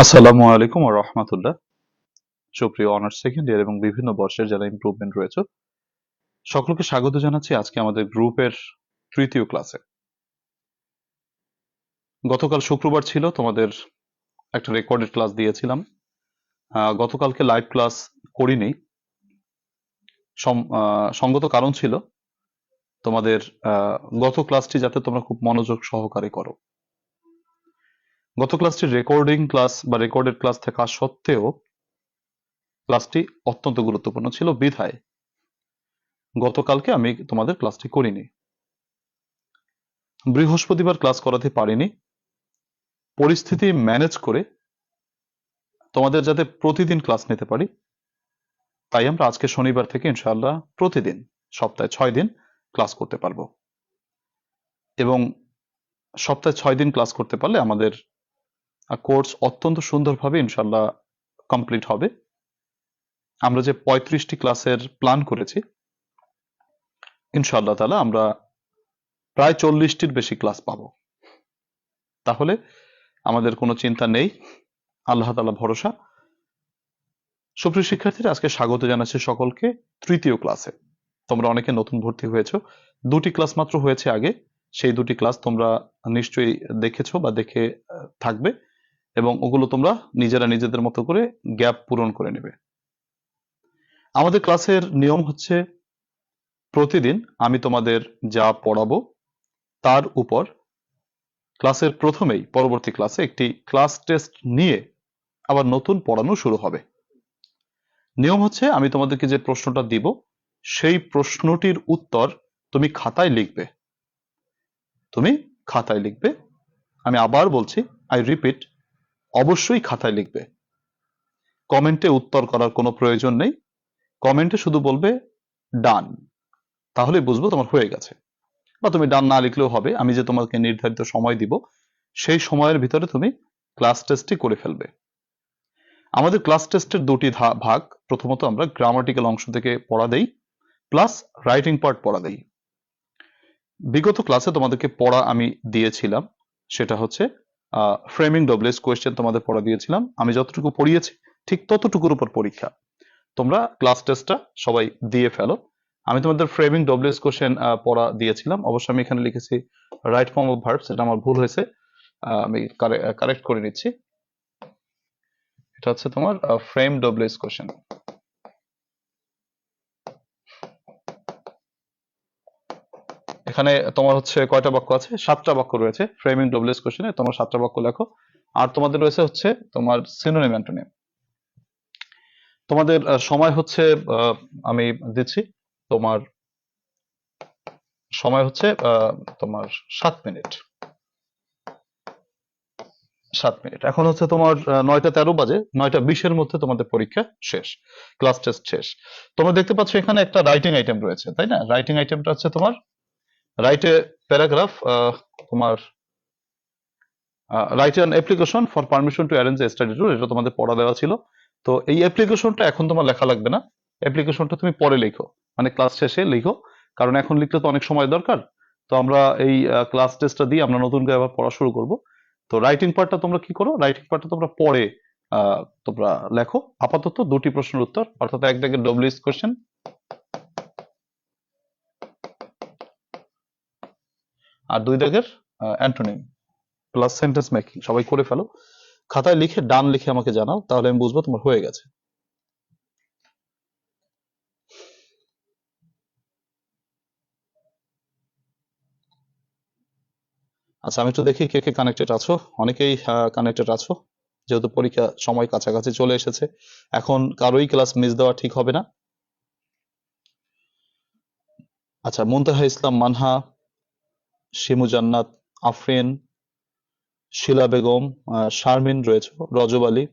আসসালামু আলাইকুম ওয়া রাহমাতুল্লাহ। সুপ্রিয় অনার্স সেকেন্ড ইয়ার এবং বিভিন্ন বর্ষের যারা ইমপ্রুভমেন্ট রয়েছে সকলকে স্বাগত জানাচ্ছি আজকে আমাদের গ্রুপের তৃতীয় ক্লাসে। গতকাল শুক্রবার ছিল, তোমাদের একটা রেকর্ডেড ক্লাস দিয়েছিলাম। গতকালকে লাইভ ক্লাস করিনি, সঙ্গত কারণ ছিল তোমাদের গত ক্লাসটি যাতে তোমরা খুব মনোযোগ সহকারে করো। গত ক্লাসটি রেকর্ডিং ক্লাস বা রেকর্ডেড ক্লাস থাকা সত্ত্বেও ক্লাসটি অত্যন্ত গুরুত্বপূর্ণ ছিল বিধায় গতকালকে আমি তোমাদের ক্লাসটি করিনি। বৃহস্পতিবার ক্লাস করাতে পারিনি, পরিস্থিতি ম্যানেজ করে তোমাদের যাতে প্রতিদিন ক্লাস নিতে পারি তাই আমরা আজকে শনিবার থেকে ইনশাআল্লাহ প্রতিদিন সপ্তাহে 6 দিন ক্লাস করতে পারবো। এবং সপ্তাহে 6 দিন ক্লাস করতে পারলে আমাদের কোর্স অত্যন্ত সুন্দরভাবে ইনশাআল্লাহ কমপ্লিট হবে। আমরা যে 35টি ক্লাসের প্ল্যান করেছি ইনশাআল্লাহ তাআলা আমরা প্রায় 40টির বেশি ক্লাস পাবো। তাহলে আমাদের কোনো চিন্তা নেই, আল্লাহ তাআলা ভরসা। সুপ্রিয় শিক্ষার্থীরা, আজকে স্বাগত জানাচ্ছি সকলকে তৃতীয় ক্লাসে। তোমরা অনেকে নতুন ভর্তি হয়েছো, 2টি ক্লাস মাত্র হয়েছে আগে, সেই 2টি ক্লাস তোমরা নিশ্চয়ই দেখেছো বা দেখে থাকবে এবং ওগুলো তোমরা নিজেরা নিজেদের মতো করে গ্যাপ পূরণ করে নেবে। আমাদের ক্লাসের নিয়ম হচ্ছে প্রতিদিন আমি তোমাদের যা পড়াবো তার উপর ক্লাসের প্রথমেই পরবর্তী ক্লাসে একটি ক্লাস টেস্ট নিয়ে আবার নতুন পড়ানো শুরু হবে। নিয়ম হচ্ছে আমি তোমাদেরকে যে প্রশ্নটা দিব সেই প্রশ্নটির উত্তর তুমি খাতায় লিখবে। আমি আবার বলছি, আই রিপিট, অবশ্যই খাতায় লিখবে। কমেন্টে উত্তর করার কোনো প্রয়োজন নেই, কমেন্টে শুধু বলবে ডান, তাহলে বুঝবো তোমার হয়ে গেছে। বা তুমি ডান না লিখলেও হবে, আমি যে তোমাকে নির্ধারিত সময় দিব সেই সময়ের ভিতরে তুমি ক্লাস টেস্টটি করে ফেলবে। আমাদের ক্লাস টেস্টের 2টি ভাগ। প্রথমত আমরা গ্রামাটিক্যাল অংশ থেকে পড়া দেই, প্লাস রাইটিং পার্ট পড়া দেই। বিগত ক্লাসে তোমাদেরকে পড়া আমি দিয়েছিলাম, সেটা হচ্ছে ফ্রেমিং ডব্লিউএস কোয়েশ্চেন তোমাদের পড়া দিয়েছিলাম। আমি যতটুকু পড়িয়েছি ঠিক ততটুকুর উপর পরীক্ষা। তোমরা ক্লাস টেস্টটা সবাই দিয়ে ফেলো। আমি তোমাদের ফ্রেমিং ডব্লিউএস কোয়েশ্চেন পড়া দিয়েছিলাম, অবশ্য আমি এখানে লিখেছি রাইট ফর্ম অফ ভার্বস, এটা আমার ভুল হয়েছে, আমি কারেক্ট করে নিচ্ছি। এটা হচ্ছে তোমার ফ্রেম ডব্লিউএস কোয়েশ্চেন। এখানে তোমার হচ্ছে কয়টা বাক্য আছে? 7টা বাক্য রয়েছে ফ্রেমিং ডব্লিউএস কোশ্চেনে, তোমার 7টা বাক্য লেখো। আর তোমাদের রয়েছে হচ্ছে তোমার সিনোনিম অ্যান্টোনিম। তোমাদের সময় হচ্ছে আমি দিচ্ছি, তোমার সময় হচ্ছে তোমার 7 মিনিট। এখন হচ্ছে তোমার 9টা 13 বাজে, 9টা 20-এর মধ্যে তোমাদের পরীক্ষা শেষ, ক্লাস টেস্ট শেষ। তোমরা দেখতে পাচ্ছ এখানে একটা রাইটিং আইটেম রয়েছে, তাই না? রাইটিং আইটেমটা হচ্ছে তোমার রাইট এ প্যারাগ্রাফ, তোমার write an application for permission to arrange a study tour, এটা তোমাদের পড়া দেওয়া ছিল। তো এই অ্যাপ্লিকেশনটা এখন তোমার লেখা লাগবে না, অ্যাপ্লিকেশনটা তুমি পরে লিখো, মানে ক্লাস শেষে লিখো, কারণ এখন লিখলে তো অনেক সময় দরকার। তো আমরা এই ক্লাস টেস্টটা দিয়ে আমরা নতুন করে আবার পড়া শুরু করব। তো রাইটিং পার্টটা তোমরা কি করো, রাইটিং পার্টটা তোমরা পরে তোমরা লেখো। আপাতত 2টি প্রশ্নের উত্তর, অর্থাৎ এক দাগের ডব্লিউএস কোশ্চেন আর 2 দাগের অ্যান্টোনিম প্লাস সেন্টেন্স মেকিং সবাই করে ফেলো। খাতায় লিখে ডান লিখে আমাকে জানাও, তাহলে আমি বুঝবো তোমার হয়ে গেছে। আচ্ছা, আমি একটু দেখি কে কে কানেক্টেড আছো। অনেকেই কানেক্টেড আছো, যেহেতু পরীক্ষা সময় কাছাকাছি চলে এসেছে, এখন কারোই ক্লাস মিস দেওয়া ঠিক হবে না। আচ্ছা, মুনতাহা ইসলাম মানহা, শিমু জান্নাত, আফরিন, শিলা বেগম, শারমিন রয়েছে, রজব আলী,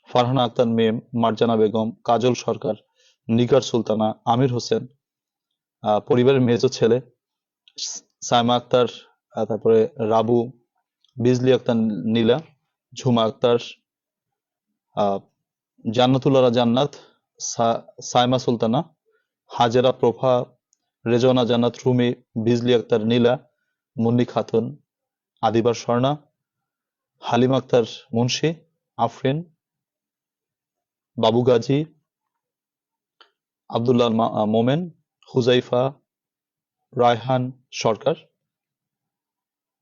ফারহানা আক্তার মেম, মার্জানা বেগম, কাজল সরকার, নিগার সুলতানা, আমির হোসেন, পরিবারের মেজো ছেলে, সাইমা আক্তার, তারপরে রাবু, বিজলি আক্তার নীলা, ঝুমা আক্তার, জান্নাতুল্লাহ জান্নাত, সাইমা সুলতানা, হাজেরা প্রভা, রেজওয়ানা জান্নাত রুমি, বিজলি আক্তার নীলা, মুন্নি খাতুন, আদিবার স্বর্ণা, হালিম আক্তার মুন্সি, আফরিন, বাবু গাজী, আব্দুল্লাহ মোমেন, হুজাইফা, রায়হান সরকার,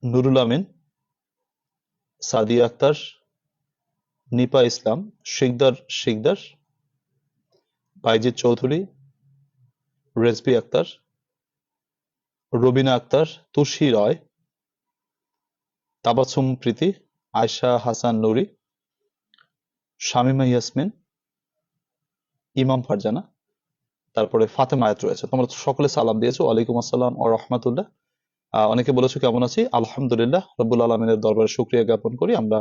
নুরুল আমিন, সাদিয়া আক্তার, নিপা ইসলাম, শিকদার, বাইজিৎ চৌধুরী, রেজবি আক্তার, রবিনা আক্তার, তুষি রয়, তাবাসসুম প্রীতি, আয়শা হাসান নুরি, শামীমা ইয়াসমিন, ইমাম ফারজানা, তারপরে ফাতেমা আয়াত রয়েছে। তোমরা তো সকলে সালাম দিয়েছো, ওয়ালাইকুম আসসালাম ও রহমাতুল্লাহ। অনেকে বলেছো কেমন আছি, আলহামদুলিল্লাহ, রব্বুল আলমিনের দরবারে শুকরিয়া জ্ঞাপন করি আমরা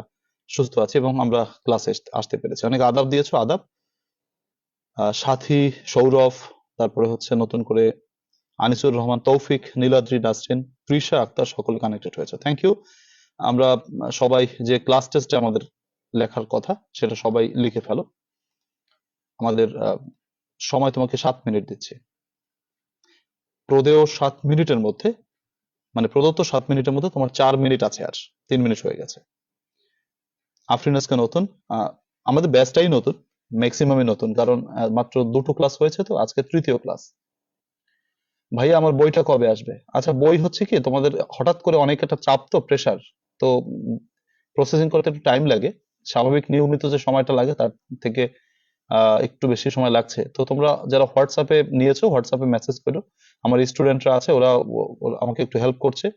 সুস্থ আছি এবং আমরা ক্লাসে আসতে পেরেছি। অনেক আদাব দিয়েছো, আদাব। সাথী, সৌরভ, তারপরে হচ্ছে নতুন করে আনিসুর রহমান, তৌফিক, নীলাদ্রি, নাসরিন, তৃষা আক্তার, সকল কানেক্টেড হয়েছে, থ্যাংক ইউ। আমরা সবাই যে ক্লাস টেস্টে আমাদের লেখার কথা সেটা সবাই লিখে ফেলো। আমাদের সময় তোমাকে 7 মিনিট দিচ্ছি। প্রদেয় 7 মিনিটের মধ্যে, মানে প্রদত্ত 7 মিনিটের মধ্যে তোমার 4 মিনিট আছে, আর 3 মিনিট হয়ে গেছে। আফরিন আজকে নতুন, আমাদের ব্যাচটাই নতুন, ম্যাক্সিমামই নতুন, কারণ মাত্র 2টো ক্লাস হয়েছে, তো আজকে 3য় ক্লাস। ভাইয়া আমার বইটা কবে আসবে? আচ্ছা, বই হচ্ছে কি, তোমাদের হঠাৎ করে অনেক একটা চাপ, তো প্রেসার, তো প্রসেসিং করতে একটু টাইম লাগে, স্বাভাবিক নিয়মিত যে সময়টা লাগে তার থেকে একটু বেশি সময় লাগছে। তো তোমরা যারা হোয়াটসঅ্যাপে নিয়েছো, হোয়াটসঅ্যাপে মেসেজ করো, আমার স্টুডেন্টরা আছে, ওরা আমাকে একটু হেল্প করছে,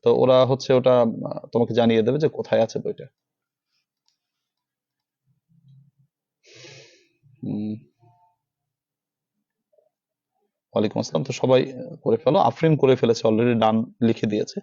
তো ওরা হচ্ছে ওটা তোমাকে জানিয়ে দেবে যে কোথায় আছে বইটা। উম, ওয়ালাইকুম আসসালাম। তো সবাই করে ফেলো, আফরিন করে ফেলেছে অলরেডি, ডান লিখে দিয়েছে।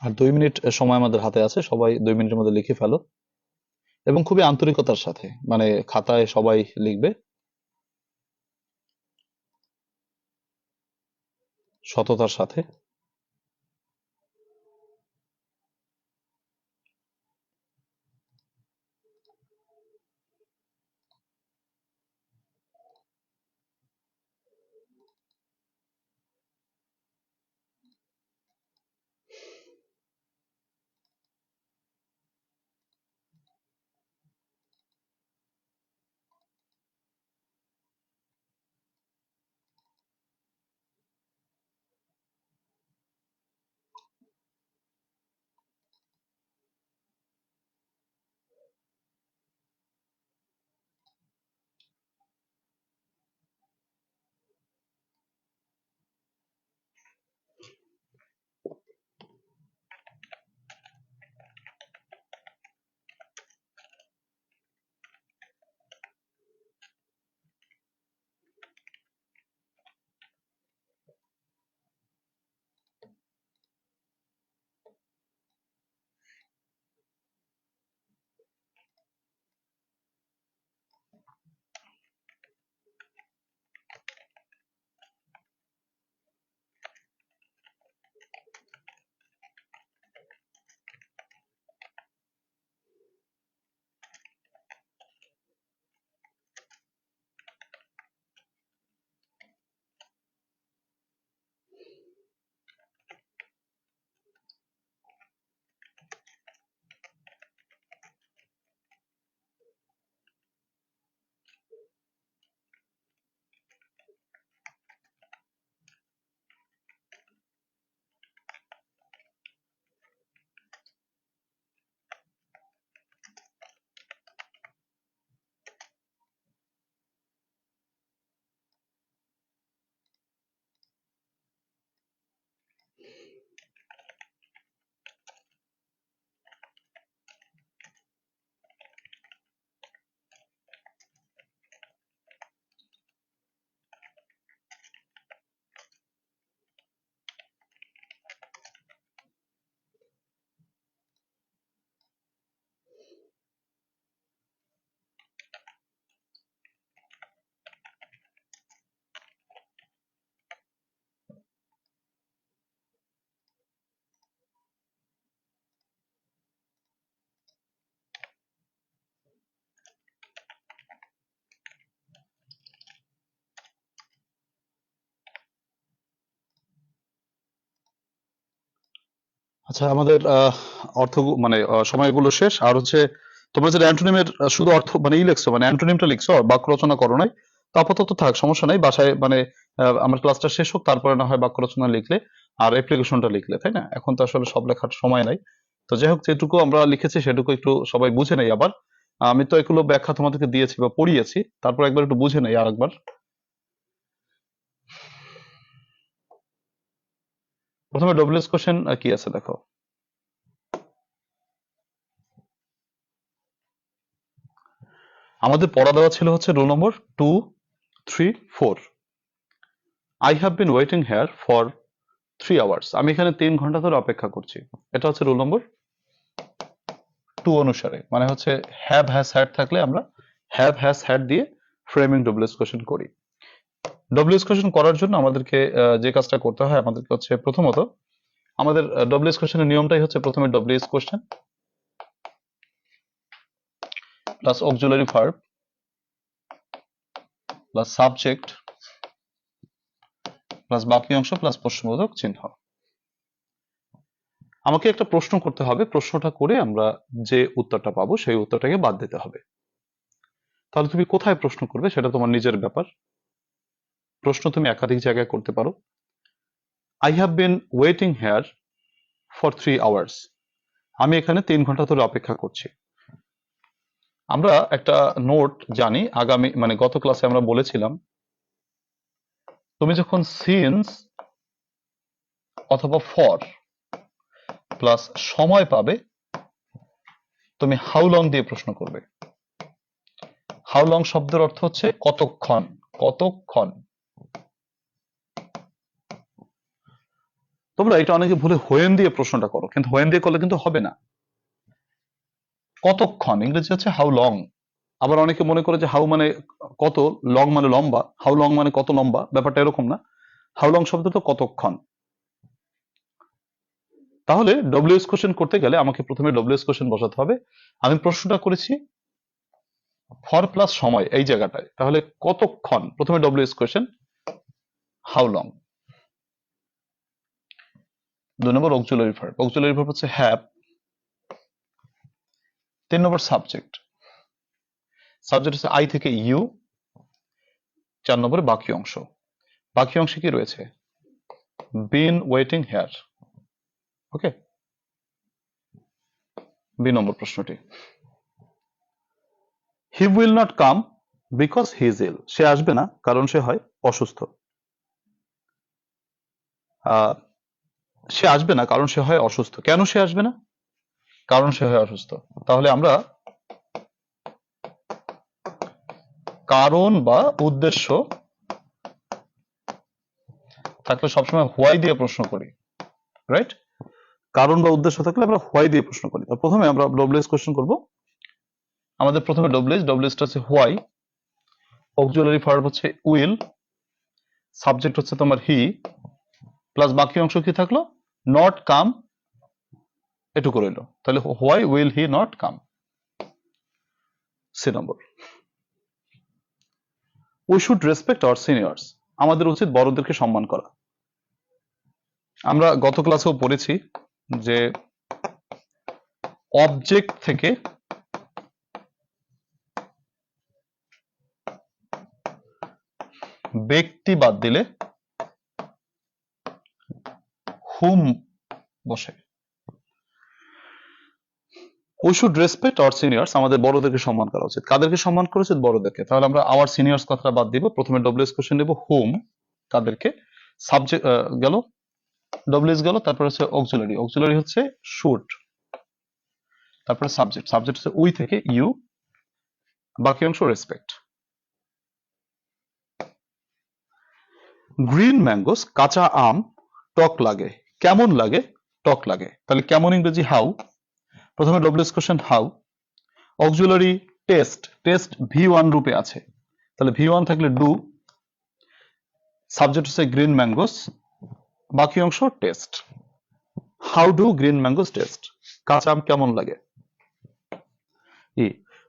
আর 2 মিনিট সময় আমাদের হাতে আছে, সবাই 2 মিনিটের মধ্যে লিখে ফেলো, এবং খুবই আন্তরিকতার সাথে, মানে খাতায় সবাই লিখবে, সততার সাথে। আচ্ছা, আমাদের অর্থ মানে সময়গুলো শেষ। আর হচ্ছে তোমরা যে অ্যান্টোনিমের শুধু অর্থ মানে লিখছো, মানে অ্যান্টোনিমটা লিখছো, বাক্য রচনা করো নাই, তো আপাতত থাক, সমস্যা নাই। বাসায় মানে আমার ক্লাসটা শেষ হোক, তারপরে না হয় বাক্য রচনা লিখলে আর অ্যাপ্লিকেশনটা লিখলে, তাই না? এখন তো আসলে সব লেখার সময় নাই। তো যাই হোক, যেটুকু আমরা লিখেছি সেটুকু একটু সবাই বুঝে নেই আবার। আমি তো এগুলো ব্যাখ্যা তোমাদেরকে দিয়েছি বা পড়িয়েছি, তারপর একবার একটু বুঝে নেই আরেকবার। প্রথমে ডব্লিউএস কোশ্চেন কি আছে দেখো। আমাদের পড়া দেওয়া ছিল হচ্ছে roll number 2, 3, 4। I have been waiting here for 3 hours. আমি এখানে 3 ঘন্টা ধরে অপেক্ষা করছি। এটা হচ্ছে রোল নম্বর 2 অনুসারে, মানে হচ্ছে হ্যাভ হ্যাজ হ্যাড থাকলে আমরা হ্যাভ হ্যাজ হ্যাড দিয়ে ফ্রেমিং ডব্লিউএস কোশ্চেন করি। ডব্লিউএস কোশ্চেন করার জন্য আমাদেরকে যে কাজটা করতে হয়, আমাদেরকে হচ্ছে প্রথমত আমাদের ডব্লিউএস কোশ্চেনের নিয়মটাই হচ্ছে প্রথমে W S question plus auxiliary verb plus subject plus বাকি অংশ প্লাস প্রশ্নবোধক চিহ্ন। আমাকে একটা প্রশ্ন করতে হবে, প্রশ্নটা করে আমরা যে উত্তরটা পাবো সেই উত্তরটাকে বাদ দিতে হবে। তাহলে তুমি কোথায় প্রশ্ন করবে সেটা তোমার নিজের ব্যাপার। প্রশ্ন তুমি একাধিক জায়গায় করতে পারো। I have been waiting here for 3 hours. আমি এখানে 3 ঘন্টা ধরে অপেক্ষা করছি। আমরা একটা নোট জানি, আগামী মানে গত ক্লাসে আমরা বলেছিলাম, তুমি যখন সিন্স অথবা ফর প্লাস সময় পাবে, তুমি হাউ লং দিয়ে প্রশ্ন করবে। হাউ লং শব্দের অর্থ হচ্ছে কতক্ষণ, কতক্ষণ। তোমরা এটা অনেকে ভুলে হোয়েন দিয়ে প্রশ্নটা করো, কিন্তু হোয়েন দিয়ে করলে কিন্তু হবে না। কতক্ষণ ইংরেজি হচ্ছে হাউ লং। আবার অনেকে মনে করে যে হাউ মানে কত, লং মানে লম্বা, হাউ লং মানে কত লম্বা, ব্যাপারটা এরকম না। হাউ লং শব্দ তো কতক্ষণ। তাহলে ডব্লিউএস কোশ্চেন করতে গেলে আমাকে প্রথমে ডব্লিউএস কোশ্চেন বসাতে হবে। আমি প্রশ্নটা করেছি ফর প্লাস সময় এই জায়গাটায়, তাহলে কতক্ষণ, প্রথমে ডব্লিউএস কোশ্চেন হাউ লং। 2 নম্বর অক্সিলারি ভার্ব, অক্সিলারি ভার্ব হচ্ছে হ্যাভ। 3 নম্বর সাবজেক্ট, সাবজেক্ট হচ্ছে আই থেকে ইউ। 4 নম্বরে বাকি অংশ, বাকি অংশে কি রয়েছে, বিন ওয়েটিং হেয়ার। ওকে, 2 নম্বর প্রশ্নটি, he will not come because he is ill. সে আসবে না কারণ সে হয় অসুস্থ। সে আসবে না কারণ সে হয় অসুস্থ। কেন সে আসবে না? কারণ সে হয় অসুস্থ। তাহলে আমরা কারণ বা উদ্দেশ্য থাকলে সবসময় হোয়াই দিয়ে প্রশ্ন করি, রাইট? কারণ বা উদ্দেশ্য থাকলে আমরা হোয়াই দিয়ে প্রশ্ন করি। প্রথমে আমরা ডব্লিউএস কোশ্চেন করব। আমাদের প্রথমে ডব্লিউএসটা হচ্ছে হোয়াই, অক্সিলারি ভার্ব হচ্ছে উইল, সাবজেক্ট হচ্ছে তোমার হি, প্লাস বাকি অংশ কি থাকলো, নট কাম, এটুকু রইল। তাহলে why will he not come. C নম্বর, we should respect our seniors. আমাদের উচিত বড়দেরকে সম্মান করা। আমরা গত ক্লাসেও পড়েছি যে অবজেক্ট থেকে ব্যক্তি বাদ দিলে হুম বসে। We should respect our seniors, আমাদের বড়দেরকে সম্মান করা উচিত। কাদেরকে সম্মান করা উচিত? বড়দেরকে। তাহলে আমরা আওয়ার সিনিয়র্স কথাটা বাদ দিব, প্রথমে ডব্লিউএস কোশ্চেন নেব হুম, তাদেরকে। সাবজেক্ট গেল, ডব্লিউএস গেল, তারপর হচ্ছে অক্সিলারি, অক্সিলারি হচ্ছে শুড, তারপরে সাবজেক্ট, সাবজেক্ট হচ্ছে উই থেকে ইউ, বাকি অংশ রেসপেক্ট। গ্রিন ম্যাঙ্গোস, কাঁচা আম টক লাগে। কেমন লাগে? টক লাগে। তাহলে কেমন ইংরেজি হাউ, প্রথমে W S question how, auxiliary taste, taste V one রূপে আছে, তাহলে ভি1 থাকলে ডু, সাবজেক্ট হচ্ছে গ্রিন ম্যাঙ্গোস, বাকি অংশ taste. How do green mangoes taste, কাঁচা আম কেমন লাগে।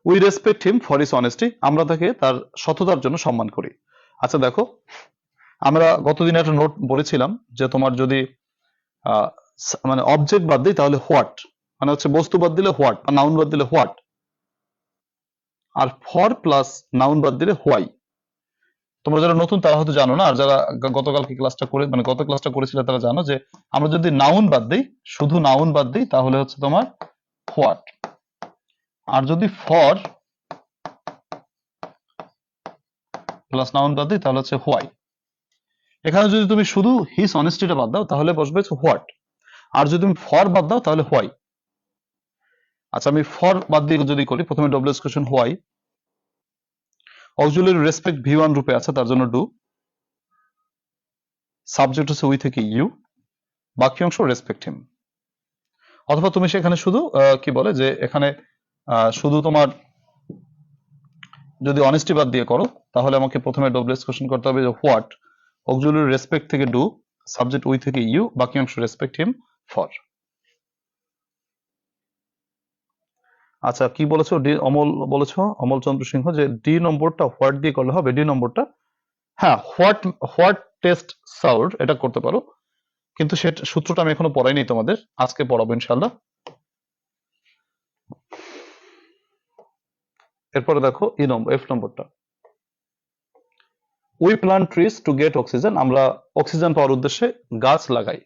We respect him for his honesty, আমরা তাকে তার সততার জন্য সম্মান করি। আচ্ছা দেখো, আমরা গতদিন একটা নোট বলেছিলাম যে তোমার যদি মানে অবজেক্ট বাদ দিই তাহলে হোয়াট, মানে হচ্ছে বস্তু বাদ দিলে হোয়াট, আর নাউন বাদ দিলে হোয়াট, আর ফর প্লাস নাউন বাদ দিলে হোয়াই। তোমরা যারা নতুন তারা হয়তো জানো না, আর যারা গতকালকে ক্লাসটা করে মানে গত ক্লাসটা করেছিলে তারা জানো যে আমরা যদি নাউন বাদ দিই, শুধু নাউন বাদ দিই তাহলে হচ্ছে তোমার হোয়াট, আর যদি ফর প্লাস নাউন বাদ দিই তাহলে হচ্ছে হোয়াই। এখানে যদি তুমি শুধু হিস অনেস্টিটা বাদ দাও তাহলে বসবে হোয়াট, আর যদি তুমি ফর বাদ দাও তাহলে হোয়াই। আচ্ছা, আমি ফর বাদ দিয়ে যদি করি, প্রথমে W S question why, auxiliary respect V one রূপে আছে তার জন্য ডু, সাবজেক্ট হচ্ছে উই থেকে ইউ, বাকি অংশ রেসপেক্ট হিম। অথবা তুমি সেখানে শুধু কি বলে যে এখানে শুধু তোমার যদি অনেস্টি বাদ দিয়ে করো তাহলে আমাকে প্রথমে ডব্লিউএস কোশ্চেন করতে হবে যে হোয়াট, অক্সিলারি রেসপেক্ট থেকে ডু, সাবজেক্ট উই থেকে ইউ, বাকি অংশ রেসপেক্ট হিম, ফর। আচ্ছা, কি বলেছো ডি অমল, বলেছো অমল চন্দ্র সিংহ যে ডি নম্বরটা হোয়াট দিয়ে করলে হবে, ডি নম্বরটা হ্যাঁ হোয়াট, হোয়াট টেস্ট সাউন্ড এটা করতে পারো, কিন্তু সেটা সূত্রটা আমি এখনো পড়াইনি তোমাদের, আজকে পড়াবো ইনশাল্লাহ। এরপরে দেখো ই নম্বর, এফ নম্বরটা, we plant trees to get oxygen, আমরা অক্সিজেন পাওয়ার উদ্দেশ্যে গাছ লাগাই।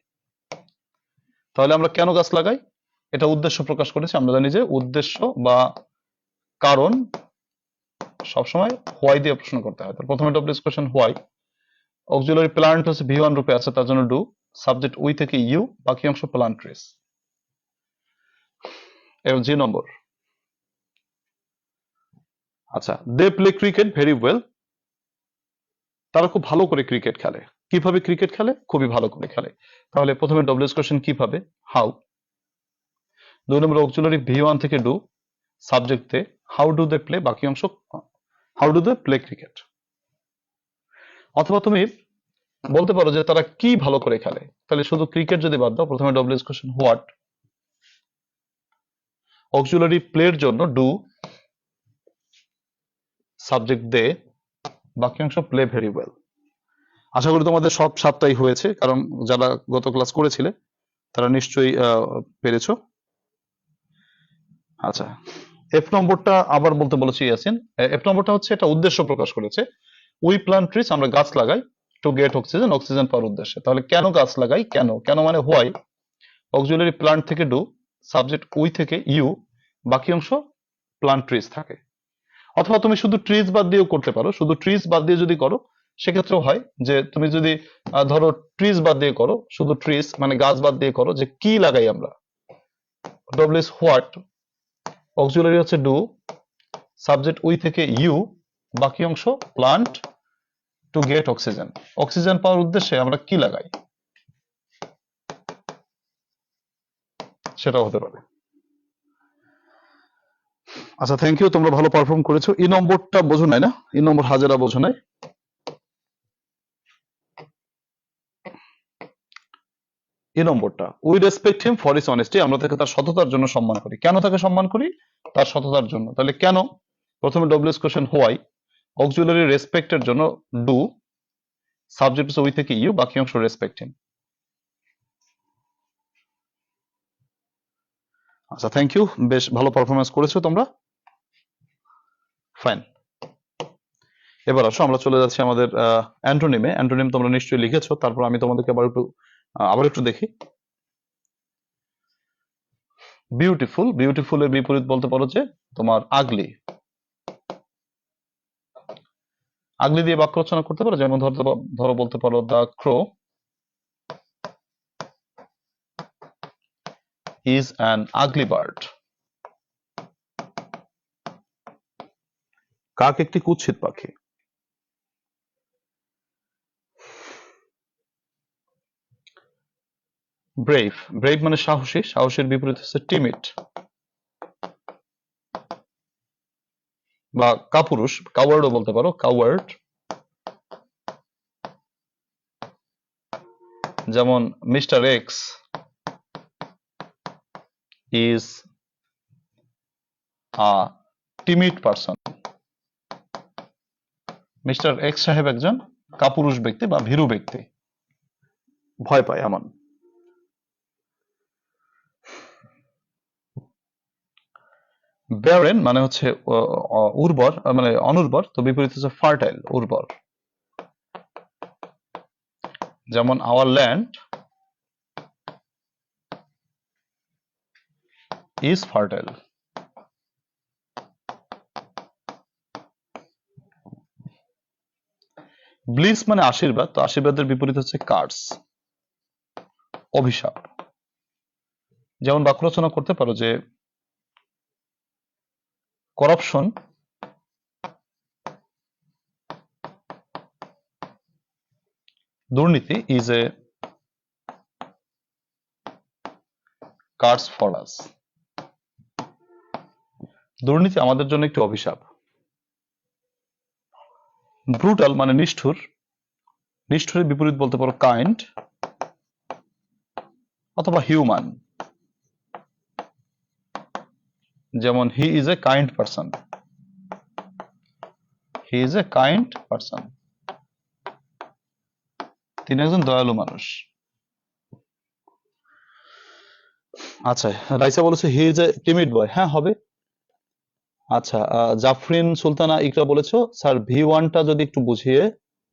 তাহলে আমরা কেন গাছ লাগাই এটা উদ্দেশ্য প্রকাশ করেছি, আমরা জানি যে উদ্দেশ্য বা কারণ সবসময় হোয়াই দিয়ে প্রশ্ন করতে হয়। প্রথমে W S question why, auxiliary plant হচ্ছে ভি1 রূপে আছে তার জন্য ডু, সাবজেক্ট উই থেকে ইউ, বাকি অংশ প্লান্ট ট্রিজ। এবং জি নম্বর, আচ্ছা, they play cricket very well, তারা খুব ভালো করে ক্রিকেট খেলে। কিভাবে ক্রিকেট খেলে? খুবই ভালো করে খেলে। তাহলে প্রথমে ডব্লিউএস কোশ্চেন কিভাবে, হাউ। দুই নম্বর অক্সিলারি ভি1 থেকে ডু, সাবজেক্টে হাউ ডু দে প্লে, বাকি অংশ how do they play cricket. অথবা তুমি বলতে পারো যে তারা কি ভালো করে খেলে, তাহলে শুধু ক্রিকেট যদি বাদ দাও, প্রথমে ডব্লিউএস কোশ্চেন হোয়াট, অক্সিলারি প্লের জন্য ডু, সাবজেক্ট দে, বাকি অংশ প্লে ভেরি ওয়েল। আশা করি তোমাদের সব সাতটাই হয়েছে, কারণ যারা গত ক্লাস করেছিলে তারা নিশ্চয়ই পেরেছো। আচ্ছা, এফ নম্বরটা আবার বলতে বলেছি ইয়াসিন, এফ নম্বরটা হচ্ছে এটা উদ্দেশ্য প্রকাশ করেছে, উই প্লান্ট ট্রিজ, আমরা গাছ লাগাই টু গেট অক্সিজেন, অক্সিজেন পাওয়ার উদ্দেশ্যে। তাহলে কেন গাছ লাগাই, কেন, কেন মানে হোয়াই, অক্সিলারি প্লান্ট থেকে ডু, সাবজেক্ট উই থেকে ইউ, বাকি অংশ প্লান্ট ট্রিজ থাকে। অথবা তুমি শুধু ট্রিজ বাদ দিয়েও করতে পারো, শুধু ট্রিজ বাদ দিয়ে যদি করো সেক্ষেত্রেও হয় যে তুমি যদি ধরো ট্রিজ বাদ দিয়ে করো, শুধু ট্রিজ মানে গাছ বাদ দিয়ে করো, যে কি লাগাই আমরা, ডব্লিউএস হোয়াট, অক্সিলারি হচ্ছে ডু, সাবজেক্ট উই থেকে ইউ, বাকি অংশ plant to get oxygen, oxygen পাওয়ার উদ্দেশ্যে আমরা কি লাগাই, সেটাও হতে পারে। আচ্ছা, থ্যাংক ইউ, তোমরা ভালো পারফর্ম করেছো। ই নম্বরটা বোঝো নাই না, ই নম্বর হাজারা বোঝো নাই। এই নম্বরটা, we respect him for his honesty, আমরা তাকে তার সততার জন্য সম্মান করি। কেন তাকে সম্মান করি? তার সততার জন্য। তাহলে কেন? প্রথমে ডব্লিউএস কোশ্চেন হোয়াই, অক্সিলারি রেসপেক্টের জন্য ডু, সাবজেক্ট উই থেকে ইউ, বাকি অংশ রেসপেক্ট হিম। আচ্ছা, থ্যাংক ইউ, বেশ ভালো পারফরমেন্স করেছো তোমরা, ফাইন। এবার আসো আমরা চলে যাচ্ছি আমাদের অ্যান্টোনিমে। অ্যান্টোনিম তোমরা নিশ্চয়ই লিখেছো, তারপর আমি তোমাদেরকে আবার একটু দেখি। বিউটিফুল, বিউটিফুলের বিপরীত বলতে পারো যে তোমার আগলি। আগলি দিয়ে বাক্য রচনা করতে পারো, যেমন ধরো বলতে পারো the crow is an ugly bird, কাক একটি কুৎসিত পাখি। ব্রেভ, ব্রেভ মানে সাহসী, সাহসের বিপরীত হচ্ছে টিমিড বা কাপুরুষ, কাওয়ার্ডও বলতে পারো, কাওয়ার্ড। যেমন mister x is a timid person, mister x সাহেব একজন কাপুরুষ ব্যক্তি বা ভীরু ব্যক্তি, ভয় পায় এমন। ব্যারেন মানে হচ্ছে উর্বর, মানে অনুর্বর, তো বিপরীত হচ্ছে ফার্টাইল, উর্বর। যেমন our land is fertile. Bliss মানে আশীর্বাদ, তো আশীর্বাদের বিপরীত হচ্ছে কার্স, অভিশাপ। যেমন বাক্য রচনা করতে পারো যে করাপশন দুর্নীতি is a curse for us. দুর্নীতি আমাদের জন্য একটি অভিশাপ। ব্রুটাল মানে নিষ্ঠুর, নিষ্ঠুরের বিপরীত বলতে পারো কাইন্ড অথবা হিউম্যান। যেমন he is a kind person, he is a kind person, তিনি একজন দয়ালু মানুষ। আচ্ছা, রাইসা বলেছে হি ইজ এ টিমিড বয়, হ্যাঁ হবে। আচ্ছা, জাফরিন সুলতানা ইকরা বলেছো স্যার V1টা যদি একটু বুঝিয়ে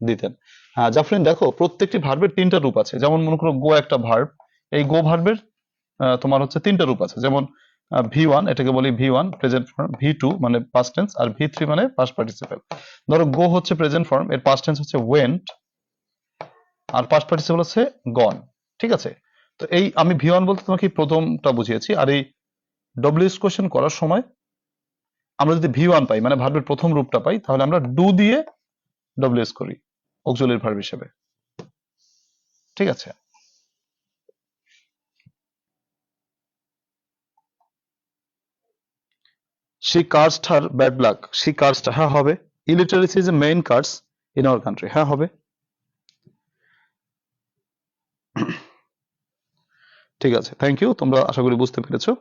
দিতেন। হ্যাঁ জাফরিন, দেখো প্রত্যেকটি ভার্বের তিনটা রূপ আছে। যেমন মনে করো গো একটা ভার্ব, এই গো ভার্বের তোমার হচ্ছে তিনটা রূপ আছে। যেমন V1 এটাকে বলি V1 প্রেজেন্ট ফর্ম, V2 মানে পাস্ট টেন্স, আর V3 মানে পাস্ট পার্টিসিপল। ধরো গো হচ্ছে প্রেজেন্ট ফর্ম, এর পাস্ট টেন্স হচ্ছে ওয়েন্ট, আর পাস্ট পার্টিসিপল হচ্ছে গন। ঠিক আছে, তো এই আমি V1 বলতে তোমাকে প্রথমটা বুঝিয়েছি। আর এই ডব্লিউএস কোশ্চেন করার সময় আমরা যদি V1 পাই, মানে ভার্বের প্রথম রূপটা পাই, তাহলে আমরা ডু দিয়ে ডব্লিউএস করি অক্সিলারি ভার্ব হিসেবে। ঠিক আছে, she cursed her bad luck, she cursed, হ্যাঁ হবে। illiteracy is a main curse in our country, হ্যাঁ হবে। ঠিক আছে, থ্যাংক ইউ, তোমরা আশা করি বুঝতে পেরেছো।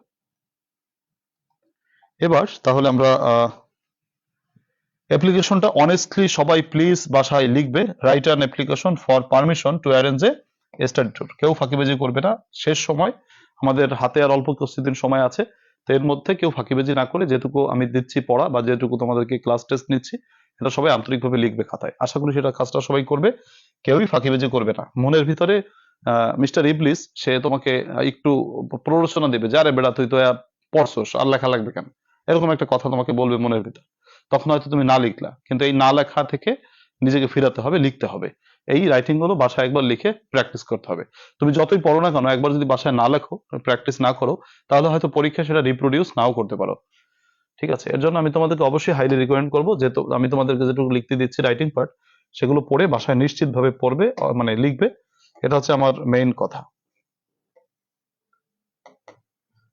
এবার তাহলে আমরা অ্যাপ্লিকেশনটা অনেস্টলি সবাই প্লিজ বাসায় লিখবে। Write an application for permission to arrange a study tour. কেউ ফাঁকিবাজি করবে না, শেষ সময়, আমাদের হাতে আর অল্প কিছুদিন সময় আছে, তো এর মধ্যে কেউ ফাঁকিবাজি না করে যেটুকু আমি দিচ্ছি পড়া বা যেটুকু তোমাদেরকে ক্লাস টেস্ট নিচ্ছি, এটা সবাই আন্তরিকভাবে লিখবে খাতায়। আশা করি সেটা কাজটা সবাই করবে, কেউই ফাঁকিবাজি করবে না। মনের ভিতরে মিস্টার ইবলিস সে তোমাকে একটু প্ররোচনা দেবে, যে আরে বেড়া তুই তো পড়ছস, আর লেখা লাগবে কেন, এরকম একটা কথা তোমাকে বলবে মনের ভিতর। তখন হয়তো তুমি না লিখলা, কিন্তু এই না লেখা থেকে নিজেকে ফিরাতে হবে, লিখতে হবে। এই রাইটিং গুলো বাসায় একবার লিখে প্র্যাকটিস করতে হবে। তুমি যতই পড়ো না কেন, একবার যদি বাসায় না লেখো, প্র্যাকটিস না করো, তাহলে হয়তো পরীক্ষায় সেটা রিপ্রোডিউস নাও করতে পারো। ঠিক আছে, এর জন্য আমি তোমাদেরকে অবশ্যই হাইলি রিকমেন্ড করবো যে আমি তোমাদেরকে যেটুকু লিখতে দিচ্ছি রাইটিং পার্ট, সেগুলো পড়ে বাসায় নিশ্চিতভাবে পড়বে, মানে লিখবে। এটা হচ্ছে আমার মেইন কথা।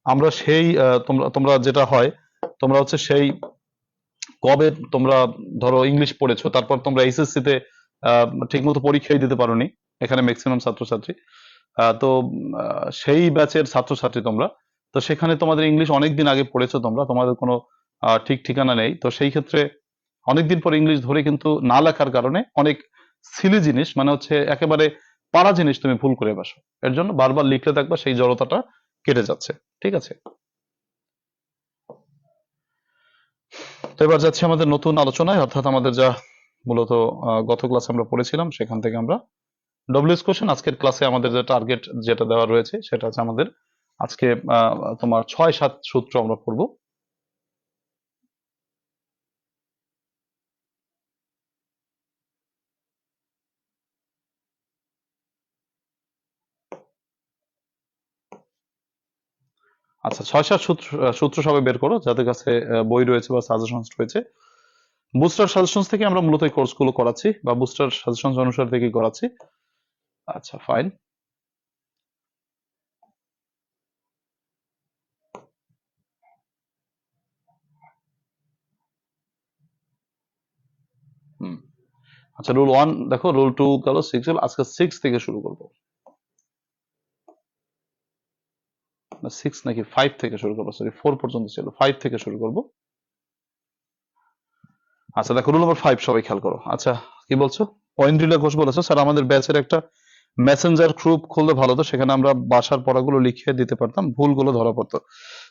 আমরা সেই তোমরা তোমরা যেটা হয়, তোমরা হচ্ছে সেই কবে তোমরা ধরো ইংলিশ পড়েছো, তারপর তোমরা এইচএসসি তে ঠিক মতো পরীক্ষাই দিতে পারোনি, এখানে ম্যাক্সিমাম ছাত্রছাত্রী। তো সেই ব্যাচের ছাত্রছাত্রী তোমরা, তো সেখানে তোমাদের ইংলিশ অনেকদিন আগে পড়েছো তোমরা, তোমাদের কোনো ঠিক ঠিকানা নেই। তো সেই ক্ষেত্রে অনেকদিন পর ইংলিশ ধরে কিন্তু না লেখার কারণে অনেক সিলি জিনিস, মানে হচ্ছে একেবারে পারা জিনিস তুমি ভুল করে বসো। এর জন্য বারবার লিখতে থাকবা, সেই জড়তাটা কেটে যাচ্ছে। ঠিক আছে, তো এবার যাচ্ছি আমাদের নতুন আলোচনায়, অর্থাৎ আমাদের যা মূলত গত ক্লাসে আমরা পড়েছিলাম, সেখান থেকে আমরা ডব্লিউএস কোশ্চেন, আজকের ক্লাসে আমাদের যে টার্গেট যেটা দেওয়া রয়েছে, সেটা হচ্ছে আমাদের আজকে তোমার 6-7 সূত্র আমরা পড়বো। আচ্ছা, 6-7 সূত্র সূত্র সবাই বের করো, যাদের কাছে বই রয়েছে বা সাজেশনস রয়েছে। বুস্টার সাজেশনস থেকে আমরা মূলত এই কোর্সগুলো করাচ্ছি, বা বুস্টার সাজেশনস অনুসারে থেকে করাচ্ছি। আচ্ছা ফাইন। হুম, আচ্ছা, রুল 1 দেখো, রুল 2 গেল, 6 গেল, আজকে 6 থেকে শুরু করবো। 6 নাকি 5 থেকে শুরু করবো, সরি 4 পর্যন্ত ছিল, 5 থেকে শুরু করবো। আচ্ছা দেখো, রুল নাম্বার 5 সবাই খেয়াল করো। আচ্ছা, কি বলছো? ঐন্দ্রিলা ঘোষ বলেছে স্যার আমাদের ব্যাচের একটা মেসেঞ্জার গ্রুপ খুললে ভালো হতো, সেখানে আমরা বাসার পড়াগুলো লিখে দিতে পারতাম, ভুলগুলো ধরা পড়তো।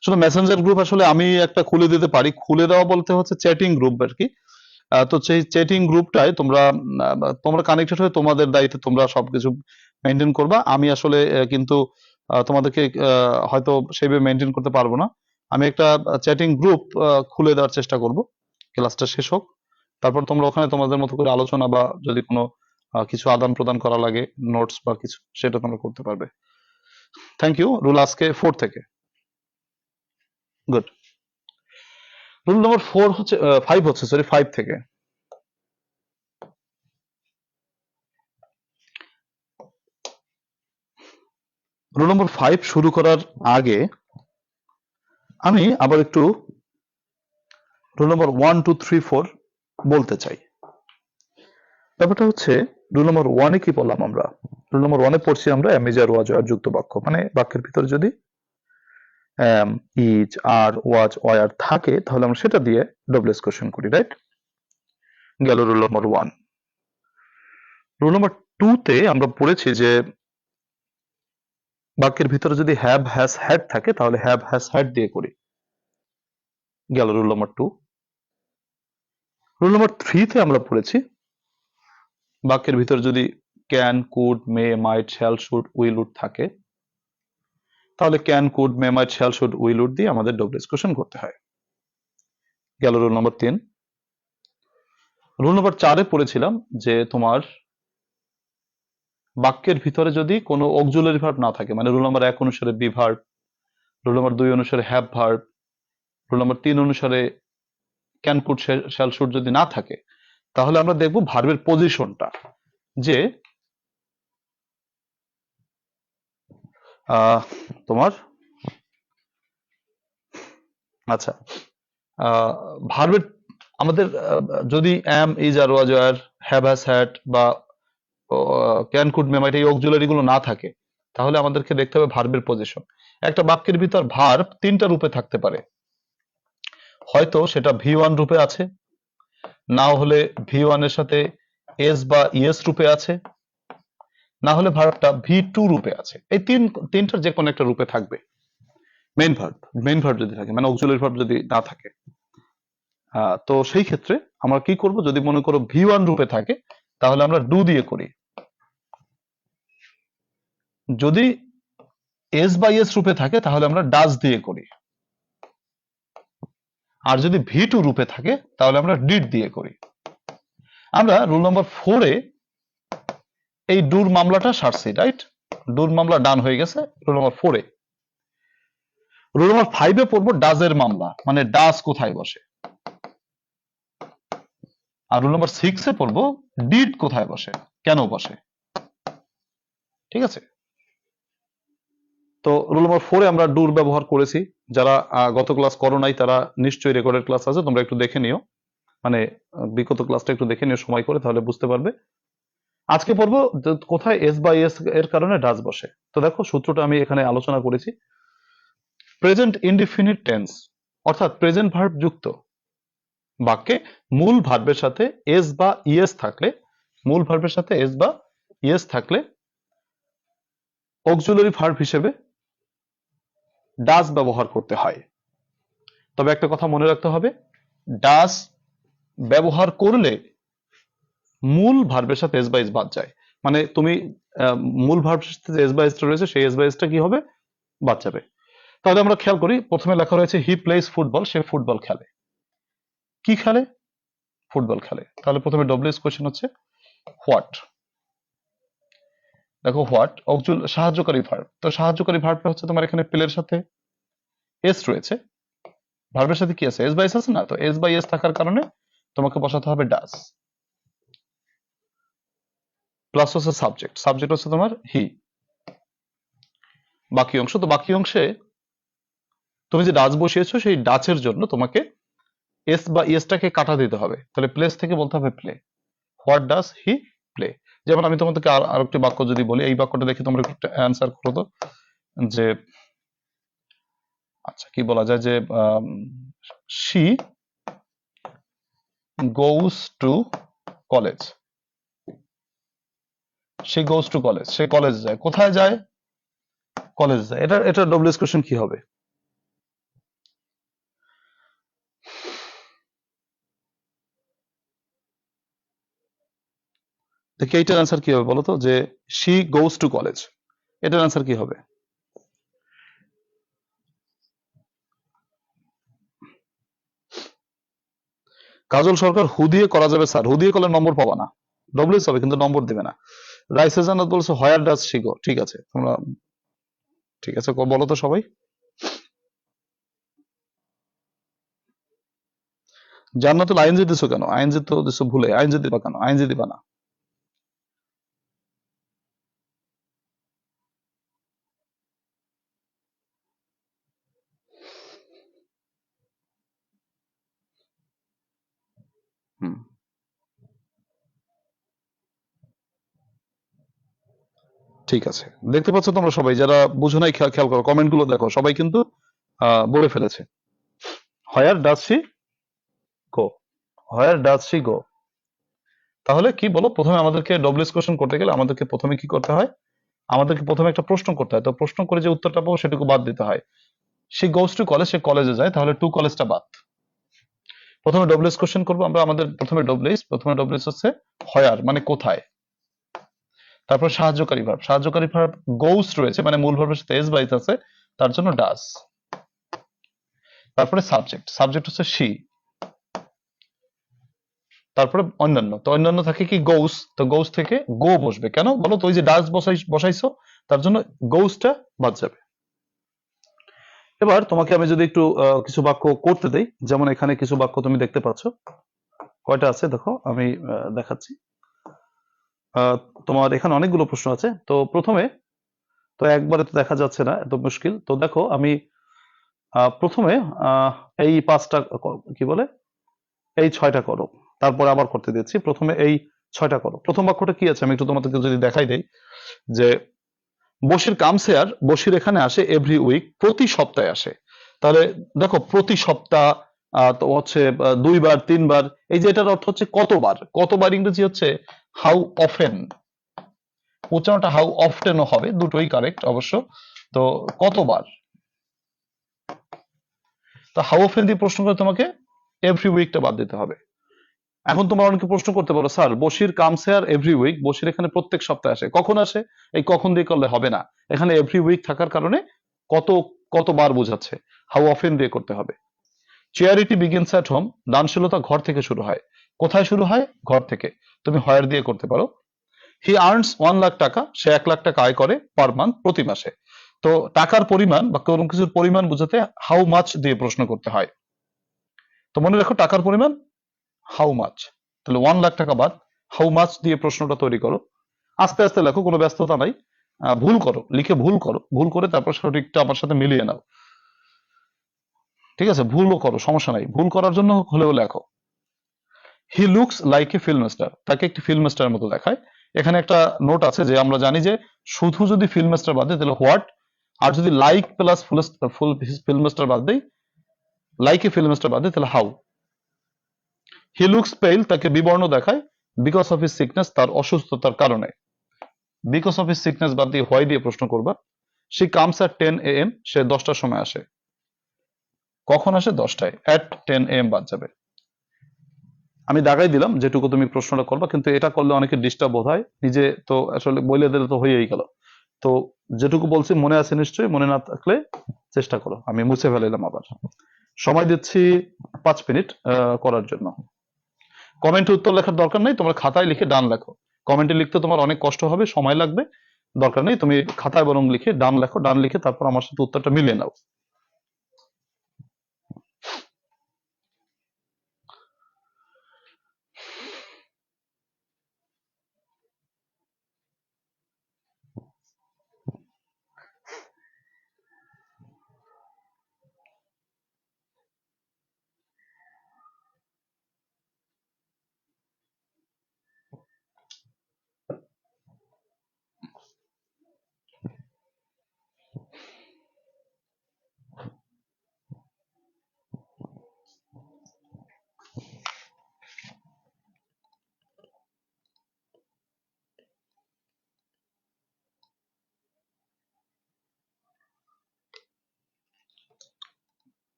আসলে মেসেঞ্জার গ্রুপ আসলে আমি একটা খুলে দিতে পারি, খুলে দেওয়া বলতে হচ্ছে চ্যাটিং গ্রুপ আর কি। তো সেই চ্যাটিং গ্রুপটায় তোমরা কানেক্টেড হয়ে তোমাদের দায়িত্বে তোমরা সবকিছু মেনটেন করবা। আমি আসলে কিন্তু তোমাদেরকে হয়তো সেইভাবে মেনটেন করতে পারবো না। আমি একটা চ্যাটিং গ্রুপ খুলে দেওয়ার চেষ্টা করব, ক্লাসটা শেষ হোক, তারপর তোমরা ওখানে তোমাদের মতো করে আলোচনা বা যদি কোনো কিছু আদান প্রদান করা লাগে, নোটস বা কিছু, সেটা তোমরা করতে পারবে। Thank you. রুল আজকে 4 থেকে। গুড। রুল নম্বর 5 হচ্ছে, সরি 5 থেকে। রুল নম্বর 5 শুরু করার আগে আমি আবার একটু রুল নম্বর 1 2 3 4 বলতে চাই। ব্যাপারটা হচ্ছে রুল নম্বর 1-এ কি বললাম আমরা? রুল নম্বর 1-এ পড়ছি আমরা এম ইজ আর ওয়াজ আর যুক্ত বাক্য, মানে বাক্যের ভিতরে যদি am is are was were থাকে তাহলে আমরা সেটা দিয়ে ডবলএস কোশ্চেন করি, রাইট? গেল রুল নম্বর 1। রুল নম্বর 2-তে আমরা পড়েছি যে বাক্যের ভিতরে যদি হ্যাভ হ্যাজ হ্যাড থাকে তাহলে হ্যাভ হ্যাজ হ্যাড দিয়ে করি, গেল রুল নম্বর 2। রুল নম্বর 3-তে আমরা পড়েছি বাক্যের ভিতরে যদি can, could, may, might, shall, should, will, would থাকে তাহলে can, could, may, might, shall, should, will, would দিয়ে আমাদের ডবলএস কোশ্চেন করতে হয়, গেল রুল নম্বর 3। রুল নম্বর 4-এ পড়েছিলাম যে তোমার বাক্যের ভিতরে যদি কোনো অক্সিলারি ভার্ব না থাকে, মানে রুল নম্বর 1 অনুসারে বি ভার্ব, রুল নম্বর 2 অনুসারে হ্যাভ ভার্ব, রুল নম্বর 3 অনুসারে ক্যান, কুড, শ্যাল, শুড যদি না থাকে তাহলে আমরা দেখব ভার্বের পজিশনটা, যে তোমার আচ্ছা ভার্বের আমাদের যদি অ্যাম, ইজ, আর ওয়াজ, আর, হ্যাভ, হ্যাজ, হ্যাড বা ক্যান, কুড, মে, মাইট এই অক্সিলারি গুলো না থাকে তাহলে আমাদেরকে দেখতে হবে ভার্বের পজিশন। একটা বাক্যের ভিতর ভার্ব 3টা রূপে থাকতে পারে, হয়তো সেটা ভি1 রূপে আছে, না হলে ভি1 এর সাথে এস বা ইএস রূপে আছে, না হলে ভার্বটা ভি2 রূপে আছে। এই তিনটার যে কোনো একটা রূপে থাকবে মেইন ভার্ব যদি থাকে, মানে অক্সিলারি ভার্ব যদি না থাকে। তো সেই ক্ষেত্রে আমরা কি করব, যদি মনে করো ভি1 রূপে থাকে তাহলে আমরা ডু দিয়ে করি, যদি এস বা এস রূপে থাকে তাহলে আমরা ডাজ দিয়ে করি, আর যদি ভি2 রূপে থাকে তাহলে আমরা ডিড দিয়ে করি। আমরা রুল নম্বর 4-এ এই ডুর মামলাটা সারছি, রাইট? ডুর মামলা ডান হয়ে গেছে রুল নম্বর 4-এ। রুল নম্বর 5-এ পড়বো ডাজের মামলা, মানে ডাজ কোথায় বসে, আর রুল নম্বর 6-এ পড়বো ডিড কোথায় বসে, কেন বসে, ঠিক আছে? তো রুল নম্বর 4-এ আমরা ডুর ব্যবহার করেছি। যারা গত ক্লাস করো নাই তারা নিশ্চয়ই রেকর্ডেড ক্লাস আছে, তোমরা একটু দেখে নিও, মানে বিগত ক্লাসটা একটু দেখে নিও সময় করে, তাহলে বুঝতে পারবে। আজকে পড়বো কোথায় এস বা এস এর কারণে ডাজ বসে। তো দেখো সূত্রটা আমি এখানে আলোচনা করেছি। প্রেজেন্ট ইনডিফিনিট টেন্স অর্থাৎ প্রেজেন্ট ভার্ব যুক্ত বাক্যে মূল ভার্বের সাথে এস বা ইএস থাকলে, মূল ভার্বের সাথে এস বা ইএস থাকলে অক্সিলারি ভার্ব হিসেবে ডাজ ব্যবহার করতে হয়। তবে একটা কথা মনে রাখতে হবে, ডাজ ব্যবহার করলে মূল ভার্বের সাথে এস বা এস বাদ যায়, মানে তুমি মূল ভার্বের সাথে এস বা এসটা রয়েছে, সেই এস বা এসটা কি হবে, বাদ যাবে। তাহলে আমরা খেয়াল করি, প্রথমে লেখা রয়েছে he plays football, say football খেলে। কি খেলে? ফুটবল খেলে। তাহলে প্রথমে ডব্লিউএস কোশ্চেন হচ্ছে হোয়াট। দেখো হোয়াট সাহায্যকারী ভার্ব, তো সাহায্যকারী ভার্বটা হচ্ছে তোমার এখানে প্লের সাথে এস রয়েছে, ভার্বের সাথে কি আছে, এস বাই এস আছে না, তো এস বাই এস থাকার কারণে তোমাকে বসাতে হবে ডাজ, প্লাস হচ্ছে সাবজেক্ট, সাবজেক্ট হচ্ছে তোমার হি। বাকি অংশ, তো বাকি অংশে তুমি যে ডাজ বসিয়েছো সেই ডাচের জন্য তোমাকে এস বা ইএসটাকে কাটা দিতে হবে, তাহলে প্লেস থেকে বলতে হবে play. What does he play. যেমন আমি তোমাদেরকে আর একটি বাক্য যদি বলি, এই বাক্যটা দেখে তোমরা একটু অ্যান্সার করো তো, যে আচ্ছা কি বলা যায়, যে she goes to college. Say goes to college, say college যায়। কোথায় যায়? কলেজ যায়। এটা ডব্লিউএস কোশ্চেন কি হবে? দেখি এইটার অ্যান্সার কি হবে বলো তো, যে শি গোজ টু কলেজ, এটার অ্যান্সার কি হবে? কাজল সরকার, হু দিয়ে করা যাবে স্যার, হু দিয়ে করলে নম্বর পাবা না, ডব্লিউএস হবে কিন্তু নম্বর দিবে না। রাইসা জান্নাত বলছো হোয়ার ডাজ শি গো, ঠিক আছে তোমরা, ঠিক আছে বলো তো সবাই। জান্নাতুল আইনজি দিছো কেন? আইনজি তো দিছো ভুলে, আইনজি দিবা কেন? আইনজি দিবা না। হুম, ঠিক আছে। দেখতে পাচ্ছ তোমরা সবাই যারা বুঝো নাই, খেয়াল খেয়াল করো, কমেন্ট গুলো দেখো, সবাই কিন্তু বলে ফেলেছে। Where does she go, where does she গো। তাহলে কি বলো, প্রথমে আমাদেরকে ডব্লিউএস কোশ্চেন করতে গেলে আমাদেরকে প্রথমে কি করতে হয়? আমাদেরকে প্রথমে একটা প্রশ্ন করতে হয়, তো প্রশ্ন করে যে উত্তরটা পাবো সেটুকু বাদ দিতে হয়। সে গোজ টু কলেজ, সে কলেজে যায়, তাহলে টু কলেজটা বাদ। প্রথমে ডব্লিউএস কোশ্চেন করবো আমরা, আমাদের প্রথমে ডব্লিউএস হচ্ছে হোয়ার মানে কোথায়, তারপর সাহায্যকারী ভার্ব, সাহায্যকারী ভার্ব গোস রয়েছে মানে মূল ভার্বের সাথে এস বাইস আছে, তার জন্য ডাস। তারপরে সাবজেক্ট, সাবজেক্ট হচ্ছে শি। তারপরে অন্যান্য, তো অন্যান্য থাকে কি গোস, তো গোস থেকে গো বসবে, কেন বলো তো? ওই যে ডাস বসাইছো, তার জন্য গোসটা বাদ যাবে। এবার তোমাকে আমি যদি একটু কিছু বাক্য করতে দেই, যেমন এখানে কিছু বাক্য তুমি দেখতে পাচ্ছ, কয়টা আছে দেখো, আমি দেখাচ্ছি। আহ, তোমার এখানে অনেকগুলো প্রশ্ন আছে, তো প্রথমে, তো একবারে তো দেখা যাচ্ছে না, এত মুশকিল, তো দেখো আমি প্রথমে আহ, এই পাঁচটা কি বলে, এই ছয়টা করো, তারপরে আবার করতে দিচ্ছি। প্রথমে এই ছয়টা করো। প্রথম বাক্যটা কি আছে আমি একটু তোমাদেরকে যদি দেখাই দেই, যে বসির কামসেয়ার, বসির এখানে আসে এভরি উইক, প্রতি সপ্তাহে আসে। তাহলে দেখো প্রতি সপ্তাহ, তো হচ্ছে দুইবার তিনবার, এই যে এটার অর্থ হচ্ছে কতবার, কতবার ইংরেজি হচ্ছে হাউ অফেন, উচ্চারণটা হাউ অফটেনও হবে, দুটোই কারেক্ট অবশ্য। তো কতবার, তো হাউ অফেন দিয়ে প্রশ্ন করে তোমাকে এভরি উইকটা বাদ দিতে হবে। এখন তোমার অনেকে প্রশ্ন করতে পারো, sir Basir comes here every week, Basir এখানে প্রত্যেক সপ্তাহে আসে, কখন আসে? এই কখন দিয়ে করলে হবে না, এখানে এভরি উইক থাকার কারণে কত, কতবার বোঝাচ্ছে, হাউ অফেন দিয়ে করতে হবে। চেয়ারিটি বিগিনস অ্যাট হোম, দানশীলতা ঘর থেকে শুরু হয়। কোথায় শুরু হয়? ঘর থেকে। তুমি হয়ার দিয়ে করতে পারো। হি আর্নস 1 লাখ টাকা, সে 1 লাখ টাকা আয় করে পার মান্থ, প্রতি মাসে। তো টাকার পরিমাণ বা কোনো কিছুর পরিমাণ বোঝাতে হাউ মাচ দিয়ে প্রশ্ন করতে হয়। তো মনে রাখো টাকার পরিমাণ হাউ মাচ, তাহলে 1 লাখ টাকা বাদ, হাউ মাচ দিয়ে প্রশ্নটা তৈরি করো। আস্তে আস্তে লেখো, কোনো ব্যস্ততা নাই, ভুল করো, লিখে ভুল করো, ভুল করে তারপর সঠিকটা আমার সাথে মিলিয়ে নাও। ঠিক আছে, ভুলও করো, সমস্যা নাই, ভুল করার জন্য হলেও লেখো। হি looks like a film star, তাকে একটি ফিল্ম স্টার মতো দেখায়। এখানে একটা নোট আছে যে আমরা জানি যে শুধু যদি ফিল্ম স্টার বাদ দেয় তাহলে হোয়াট, আর যদি লাইক প্লাস ফুল ফিল্ম স্টার বাদ দেয়, লাইক এ ফিল্ম স্টার বাদ দেয় তাহলে হাউ। হি লুকস পেল, তাকে বিবর্ণ দেখায়, বিকজ অফ হিজ সিকনেস, তার অসুস্থতার কারণে। বিকজ অফ হিজ সিকনেস বাদ দিয়ে হোয়াই দিয়ে প্রশ্ন করবা। সি কামস অ্যাট 10 AM, সে 10টার সময় আসে। কখন আসে? 10টায়, অ্যাট 10 AM বাদ যাবে। আমি দাগাই দিলাম যেটুকু তুমি প্রশ্নটা করবা, কিন্তু এটা করলে অনেকে ডিস্টার্ব বোধ হয়, নিজে তো আসলে বলে দিলে তো হয়েই গেল। তো যেটুকু বলছি মনে আছে নিশ্চয়ই, মনে না থাকলে চেষ্টা করো, আমি মুছে ফেলাইলাম আবার। সময় দিচ্ছি 5 মিনিট করার জন্য। কমেন্টে উত্তর লেখার দরকার নেই, তোমার খাতায় লিখে ডান লেখো। কমেন্টে লিখতে তোমার অনেক কষ্ট হবে, সময় লাগবে, দরকার নেই, তুমি খাতায় বরং লিখে ডান লেখো, ডান লিখে তারপর আমার সাথে উত্তরটা মিলিয়ে নাও।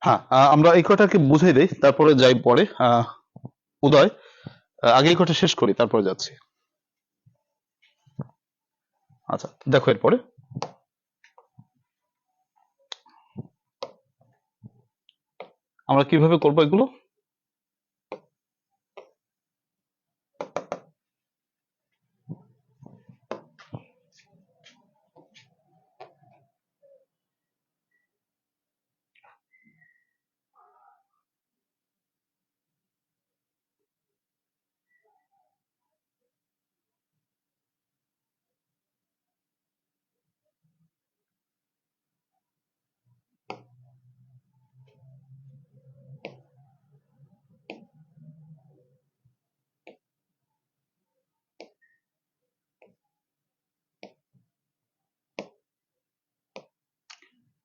হ্যাঁ, আমরা এই কটাকে বুঝাই দেই, তারপরে যাই পরে। উদয়, আগে এই কটা শেষ করি, তারপরে যাচ্ছি। আচ্ছা, দেখো এরপরে আমরা কিভাবে করবো এগুলো।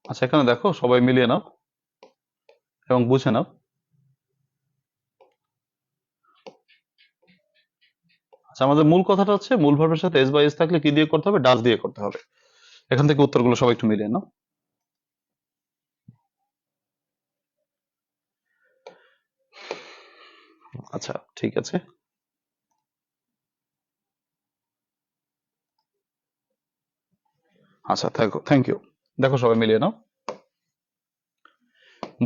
আচ্ছা, এখানে দেখো, সবাই মিলিয়ে নাও এবং বুঝে নাও। আচ্ছা, আমাদের মূল কথাটা হচ্ছে মূল ভার্বের সাথে এস বা এস থাকলে কি দিয়ে করতে হবে? ডাজ দিয়ে করতে হবে। এখান থেকে উত্তরগুলো সবাই একটু মিলিয়ে নাও। আচ্ছা, ঠিক আছে। আচ্ছা, থ্যাংক ইউ। দেখো সবাই মিলিয়ে নাও।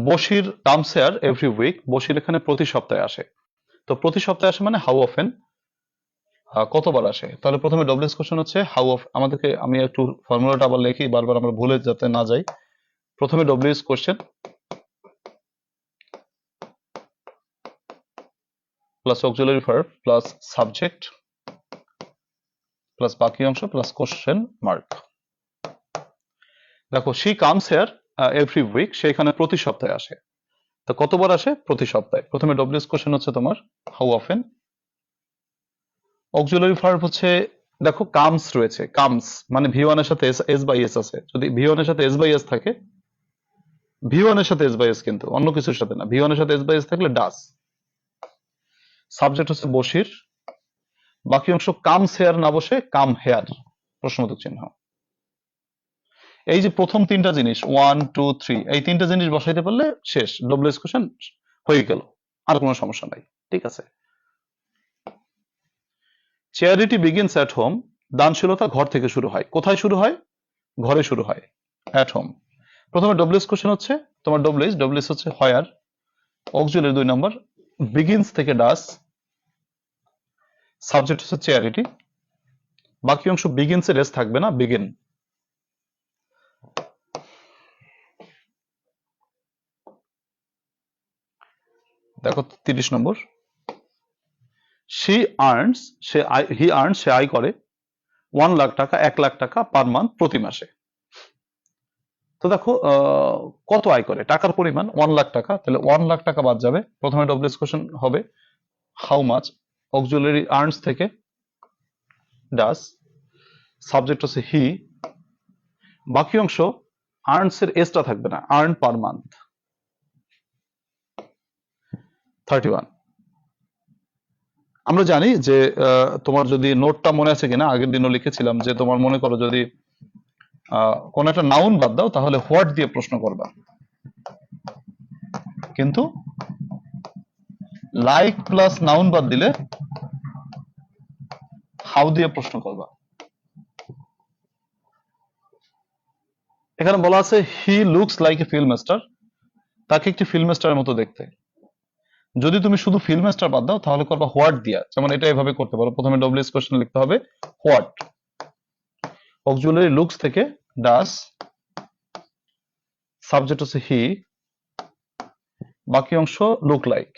Bashir comes here every week. Bashir এখানে প্রতি সপ্তাহে আসে। তো প্রতি সপ্তাহে আসে মানে হাউ অফেন, কতবার আসে। তাহলে প্রথমে ডব্লিউএস কোশ্চেন হচ্ছে হাউ অফ, আমাদেরকে আমি একটু ফর্মুলাটা আবার লিখি, বারবার আমরা ভুলে যাতে না যাই। প্রথমে W S question plus auxiliary verb plus subject plus বাকি অংশ প্লাস কোশ্চেন মার্ক। দেখো, she comes here every week, সে এখানে প্রতি সপ্তাহে আসে। তো কতবার আসে? প্রতি সপ্তাহে। প্রথমে ডব্লিউএস কোশ্চেন হচ্ছে তোমার হাউ অফেন। অক্সিলারি ভার্ব হচ্ছে, দেখো কামস রয়েছে, কামস মানে ভি ওয়ান এর সাথে এস বাই এস আছে। যদি ভি ওয়ান এর সাথে এস বাই এস থাকে, ভি ওয়ান এর সাথে এস বাই এস, কিন্তু অন্য কিছুর সাথে না। ভি ওয়ান এর সাথে এস বাই এস থাকলে ডাস। সাবজেক্ট হচ্ছে বশির। বাকি অংশ কামস হেয়ার না বসে কাম হেয়ার, প্রশ্নবোধক চিহ্ন। এই যে প্রথম তিনটা জিনিস 1 2 3, এই তিনটা জিনিস বসাইতে পারলে শেষ, ডব্লিউএস কোশ্চেন হয়ে গেল, আর কোনো সমস্যা নাই। ঠিক আছে। Charity begins at home. দানশীলতা ঘর থেকে শুরু হয়। কোথায় শুরু হয়? ঘরে শুরু হয়, অ্যাট হোম। প্রথমে ডব্লিউএস কোশ্চেন হচ্ছে তোমার ডব্লিউএস হচ্ছে হয়ার, অক্সিলারি 2 নম্বর, বিগিনস থেকে ডাস, সাবজেক্ট হচ্ছে চ্যারিটি। বাকি অংশ বিগিনস এর এস থাকবে না, বিগিন। দেখো 30 নম্বর, হি আর্নস, সে আয় করে 1 লাখ টাকা, 1 লাখ টাকা পার মান্থ, প্রতি মাসে। তো দেখো কত আয় করে, টাকার পরিমাণ 1 লাখ টাকা, তাহলে 1 লাখ টাকা বাদ যাবে। প্রথমে ডব্লিউএস কোশ্চেন হবে হাউ মাচ, অক্সিলারি আর্নস থেকে ডাস, সাবজেক্ট হচ্ছে হি। বাকি অংশ আর্নস এর এসটা থাকবে না, আর্ন পার মান্থ 31। আমরা জানি যে তোমার যদি নোটটা মনে আছে কিনা, আগের দিনও লিখেছিলাম যে তোমার মনে করো যদি কোন একটা নাউন বাদ দাও তাহলে হোয়াট দিয়ে প্রশ্ন করবা, কিন্তু লাইক প্লাস নাউন বাদ দিলে হাউ দিয়ে প্রশ্ন করবা। এখানে বলা আছে হি looks like a film star, তাকে একটি ফিল্ম স্টারের মতো দেখতে। যদি তুমি শুধু ফিল্ম স্টার বাদ দাও তাহলে করবা হোয়াট দিয়া, যেমন এটা এভাবে করতে পারো। প্রথমে ডব্লিউএস কোশ্চেন লিখতে হবে হোয়াট, অক্সিলারি লুকস থেকে ডাস, সাবজেক্ট হচ্ছে হি, বাকি অংশ লুক লাইক,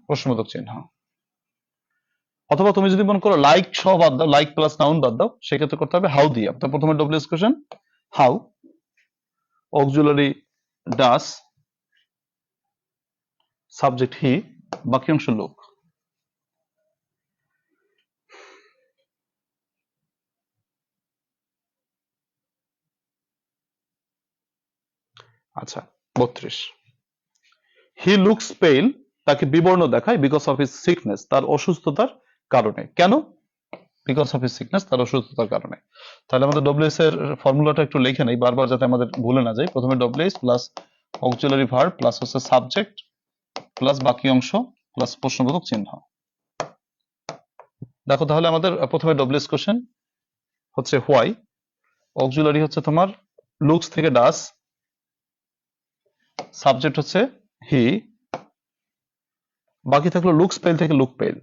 প্রশ্নবোধক চিহ্ন। অথবা তুমি যদি মনে করো লাইক সহ বাদ দাও, লাইক প্লাস নাউন বাদ দাও, সেক্ষেত্রে করতে হবে হাউ দিয়ে। তো প্রথমে W S question how, auxiliary does, subject he, বাকি অংশ লুক। আচ্ছা, 32, হি লুকস পেইল, তাকে বিবর্ণ দেখায় বিকজ অফ হিজ সিকনেস, তার অসুস্থতার কারণে। কেন? বিকজ অফ হিজ সিকনেস, তার অসুস্থতার কারণে। তাহলে আমাদের ডব্লিউএস এর ফর্মুলাটা একটু লিখে নেই বারবার, যাতে আমাদের ভুলে না যায়। প্রথমে WH plus auxiliary verb plus হচ্ছে সাবজেক্ট প্লাস বাকি অংশ প্লাস প্রশ্নবোধক চিহ্ন। দেখো তাহলে আমাদের প্রথমে ডব্লিউএস কোশ্চেন হচ্ছে হোয়াই, অক্সিলারি হচ্ছে তোমার লুকস থেকে ডাস, সাবজেক্ট হচ্ছে হি, বাকি থাকলো লুকস পেল থেকে লুক পেল।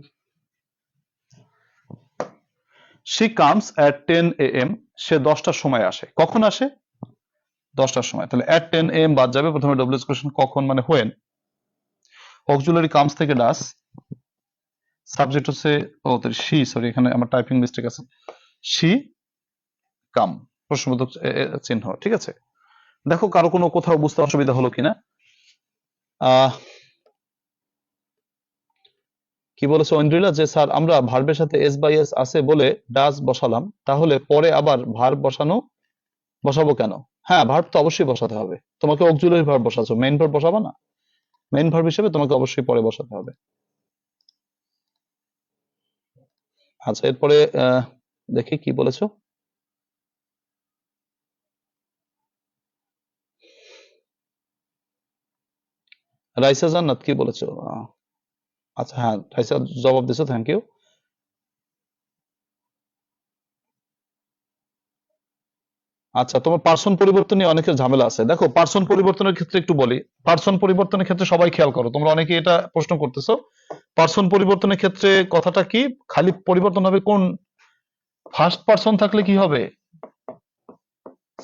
শি কামস অ্যাট 10 AM, সে 10টার সময় আসে। কখন আসে? 10টার সময়। তাহলে অ্যাট 10 AM বাদ যাবে, প্রথমে ডব্লিউএস কোশ্চেন কখন মানে হোয়েন, অক্সিলারি কামস থেকে ডাস, সাবজেক্ট হচ্ছে শি, সরি এখানে আমার টাইপিং মিস্টেক আছে, শি কাম, প্রশ্নবোধক চিহ্ন। ঠিক আছে, দেখো কারো কোনো কোথাও বুঝতে অসুবিধা হলো কিনা। কি বলেছে ঐন্দ্রিলা, যে স্যার আমরা ভার্বের সাথে এস বাই এস আছে বলে ডাজ বসালাম, তাহলে পরে আবার ভার্ব বসাবো কেন? হ্যাঁ, ভার্ব তো অবশ্যই বসাতে হবে, তোমাকে অক্সিলারি ভার্ব বসাচ্ছো, মেইন ভার্ব বসাবা না? মেইন ভার্ব হিসেবে তোমাকে অবশ্যই পরে বসাতে হবে। আচ্ছা, এরপরে দেখি কি বলেছো। রাইসা জান্নাত কি বলেছো? আচ্ছা হ্যাঁ, রাইসা জবাব দিছো, থ্যাংক ইউ। আচ্ছা, তোমার পার্সন পরিবর্তন নিয়ে অনেকের ঝামেলা আছে। দেখো পার্সন পরিবর্তনের ক্ষেত্রে একটু বলি, পার্সন পরিবর্তনের ক্ষেত্রে সবাই খেয়াল করো, তোমরা অনেকে এটা প্রশ্ন করতেছো। পার্সন পরিবর্তনের ক্ষেত্রে কথাটা কি, খালি পরিবর্তন হবে কোন, ফার্স্ট পার্সন থাকলে কি হবে,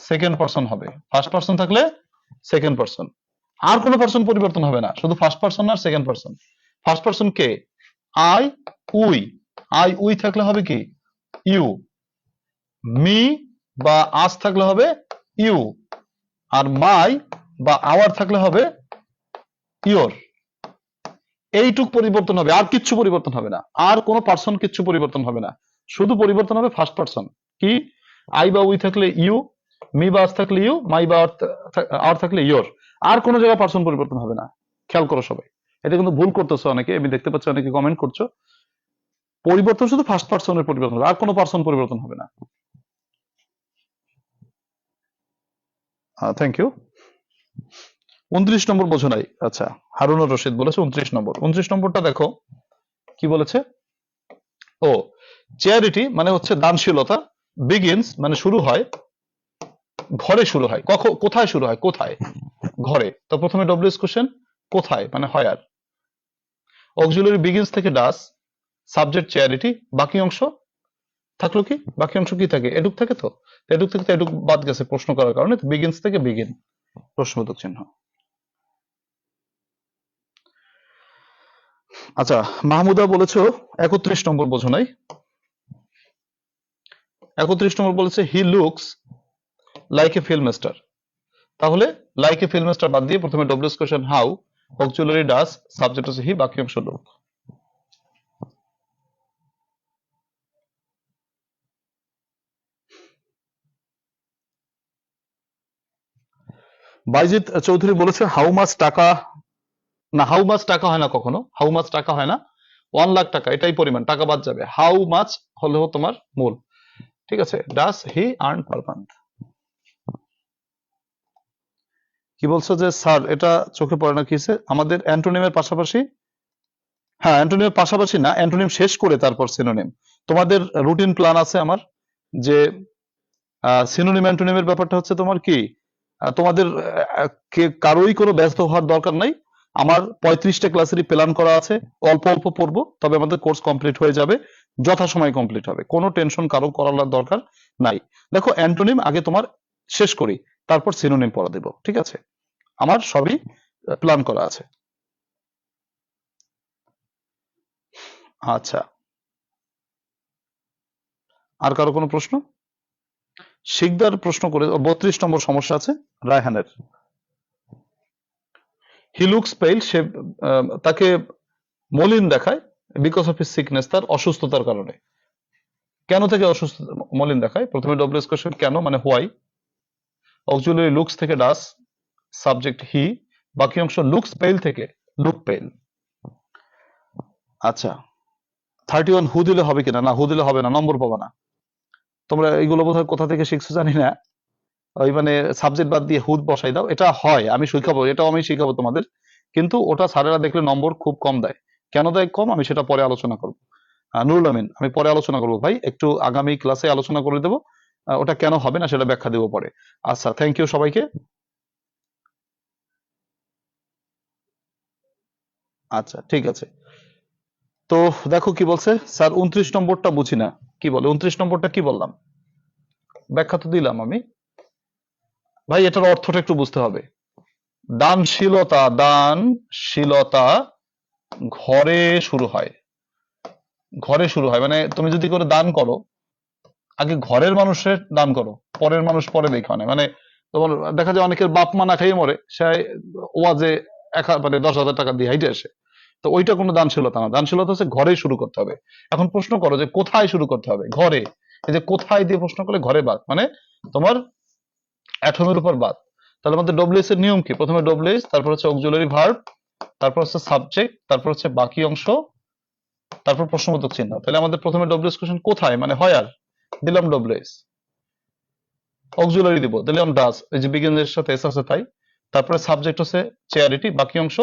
সেকেন্ড পার্সন হবে। ফার্স্ট পার্সন থাকলে সেকেন্ড পার্সন, আর কোনো পার্সন পরিবর্তন হবে না, শুধু ফার্স্ট পার্সন আর সেকেন্ড পার্সন। ফার্স্ট পার্সন কে? আই উই, আই উই থাকলে হবে কি ইউ, মি বা আস থাকলে হবে ইউ, আর মাই বা আওয়ার থাকলে হবে ইয়োর। এইটুক পরিবর্তন হবে, আর কিচ্ছু পরিবর্তন হবে না, আর কোনো পার্সন কিচ্ছু পরিবর্তন হবে না, শুধু পরিবর্তন হবে ফার্স্ট পার্সন। কি? আই বা উই থাকলে ইউ, মি বা আস থাকলে ইউ, মাই বা আওয়ার থাকলে ইয়োর, আর কোনো জায়গায় পার্সন পরিবর্তন হবে না। খেয়াল করো সবাই, এটা কিন্তু ভুল করতেছো অনেকে, আমি দেখতে পাচ্ছি অনেকে কমেন্ট করছো। পরিবর্তন শুধু ফার্স্ট পার্সনের পরিবর্তন হবে, আর কোনো পার্সন পরিবর্তন হবে না। Thank you. 29 নম্বর বোঝো নাই? আচ্ছা, হারুনুর রশিদ বলেছে 29 নম্বর। 29 নম্বরটা দেখো কি বলেছে। ও, চ্যারিটি মানে হচ্ছে দানশীলতা, বিগিনস মানে শুরু হয়, ঘরে শুরু হয়। কোথায় শুরু হয়? কোথায়? ঘরে। তো প্রথমে ডব্লিউএস কোশ্চেন কোথায় মানে হয়ার, অক্সিলারি বিগিনস থেকে ডাস, সাবজেক্ট চ্যারিটি, বাকি অংশ থাকলো কি, বাকি অংশ কি থাকে, এডুক থাকে। তো এডুক থেকে তো এডুক বাদ গেছে প্রশ্ন করার কারণে, তো বিগিনস থেকে বিগিন, প্রশ্নবোধক চিহ্ন। আচ্ছা, মাহমুদা বলেছো 31 নম্বর বোঝো নাই। 31 নম্বর বলেছে he looks like a film star. তাহলে লাইক এ ফিল্ম স্টার বাদ দিয়ে প্রথমে W S question how, auxiliary does, subject হচ্ছে হি, বাকি অংশ লুক। বাইজিৎ চৌধুরী বলেছে হাউ মাছ টাকা, না হাউ মাছ টাকা হয় না কখনো, হাউ মাছ টাকা হয় না, 1 লাখ টাকা এটাই পরিমাণ, টাকা বাদ যাবে। হাউ মাছ হলো তোমার মূল। ঠিক আছে, ডাস হি আর্ন পার মান্থ। কি বলছো যে স্যার এটা চোখে পড়ে না, কিসে আমাদের অ্যান্টোনিমের পাশাপাশি, হ্যাঁ অ্যান্টোনিমের পাশাপাশি না, অ্যান্টোনিম শেষ করে তারপর সিনোনিম। তোমাদের রুটিন প্ল্যান আছে আমার, যে সিনোনিম অ্যান্টোনিমের ব্যাপারটা হচ্ছে তোমার কি, তোমাদের কারোই কোনো ব্যস্ত হওয়ার দরকার নাই। আমার 35টা ক্লাসেরই প্ল্যান করা আছে, অল্প অল্প পড়বো, তবে আমাদের কোর্স কমপ্লিট হয়ে যাবে, যথাসময়ে কমপ্লিট হবে, কোনো টেনশন কারো করার দরকার নাই। দেখো অ্যান্টোনিম আগে তোমার শেষ করি, তারপর সিনোনিম পড়া দেব, ঠিক আছে? আমার সবই প্ল্যান করা আছে। আচ্ছা, আর কারো কোনো প্রশ্ন? শিকদার প্রশ্ন করে 32 নম্বর সমস্যা আছে রায়হানের। হি লুকস পেল, সে তাকে মলিন দেখায়, বিকজ অফ হিজ সিকনেস, তার অসুস্থতার কারণে। কেন থেকে অসুস্থ মলিন দেখায়? প্রথমে ডব্লিউএস কোশ্চেন কেন মানে হোয়াই, অক্সিলারি লুকস থেকে ডাস, সাবজেক্ট হি, বাকি অংশ লুকস পেল থেকে লুক পেল। আচ্ছা, 31 হু দিলে হবে কিনা? না, হু দিলে হবে না, নম্বর পাবা না। তোমরা এইগুলো বোধহয় কোথা থেকে শিখছো জানি না, ওই মানে সাবজেক্ট বাদ দিয়ে হুদ বসাই দাও, এটা হয়, আমি শিখাবো, এটাও আমি শিখাবো তোমাদের, কিন্তু ওটা স্যারেরা দেখলে নম্বর খুব কম দেয়। কেন দেয় কম, আমি সেটা পরে আলোচনা করবো। নুরুল আমিন, আমি পরে আলোচনা করবো ভাই, একটু আগামী ক্লাসে আলোচনা করে দেবো। ওটা কেন হবে না সেটা ব্যাখ্যা দেবো পরে। আচ্ছা, থ্যাংক ইউ সবাইকে। আচ্ছা, ঠিক আছে। তো দেখো কি বলছে স্যার, 29 নম্বরটা বুঝি না, কি বলে 29 নম্বরটা কি বললাম, ব্যাখ্যা তো দিলাম আমি। ভাই এটার অর্থটা একটু বুঝতে হবে। দানশীলতা, দানশীলতা ঘরে শুরু হয়, ঘরে শুরু হয়, মানে তুমি যদি করে দান করো, আগে ঘরের মানুষের দান করো, পরের মানুষ পরে দেখা নেয়। মানে তোমার দেখা যায় অনেকের বাপ মা না খাইয়ে মরে, সে ওয়াজে মানে 10,000 টাকা দিয়ে হাইটে আসে। তো ওইটা কোনো দানশীলতা না, দানশীলতা হচ্ছে ঘরেই শুরু করতে হবে। এখন প্রশ্ন করো যে কোথায় শুরু করতে হবে, ঘরে। এই যে কোথায় দিয়ে প্রশ্ন করলে ঘরে বাদ, মানে তোমার অ্যাটমের উপর বাদ। তাহলে আমাদের ডব্লিউএস এর নিয়ম কি? প্রথমে ডব্লিউএস, তারপর হচ্ছে অক্সিলারি ভার্ব, তারপর হচ্ছে সাবজেক্ট, তারপর হচ্ছে বাকি অংশ, তারপর প্রশ্নবোধক চিহ্ন। তাহলে আমাদের প্রথমে ডব্লিউএস কোশ্চেন কোথায়, মানে হয় আর দিলাম ডব্লিউএস, অক্সিলারি দিব, দিলাম ডাস, এই যে বিগিনস এর সাথে এস আছে তাই। তারপরে সাবজেক্ট হচ্ছে চ্যারিটি, বাকি অংশ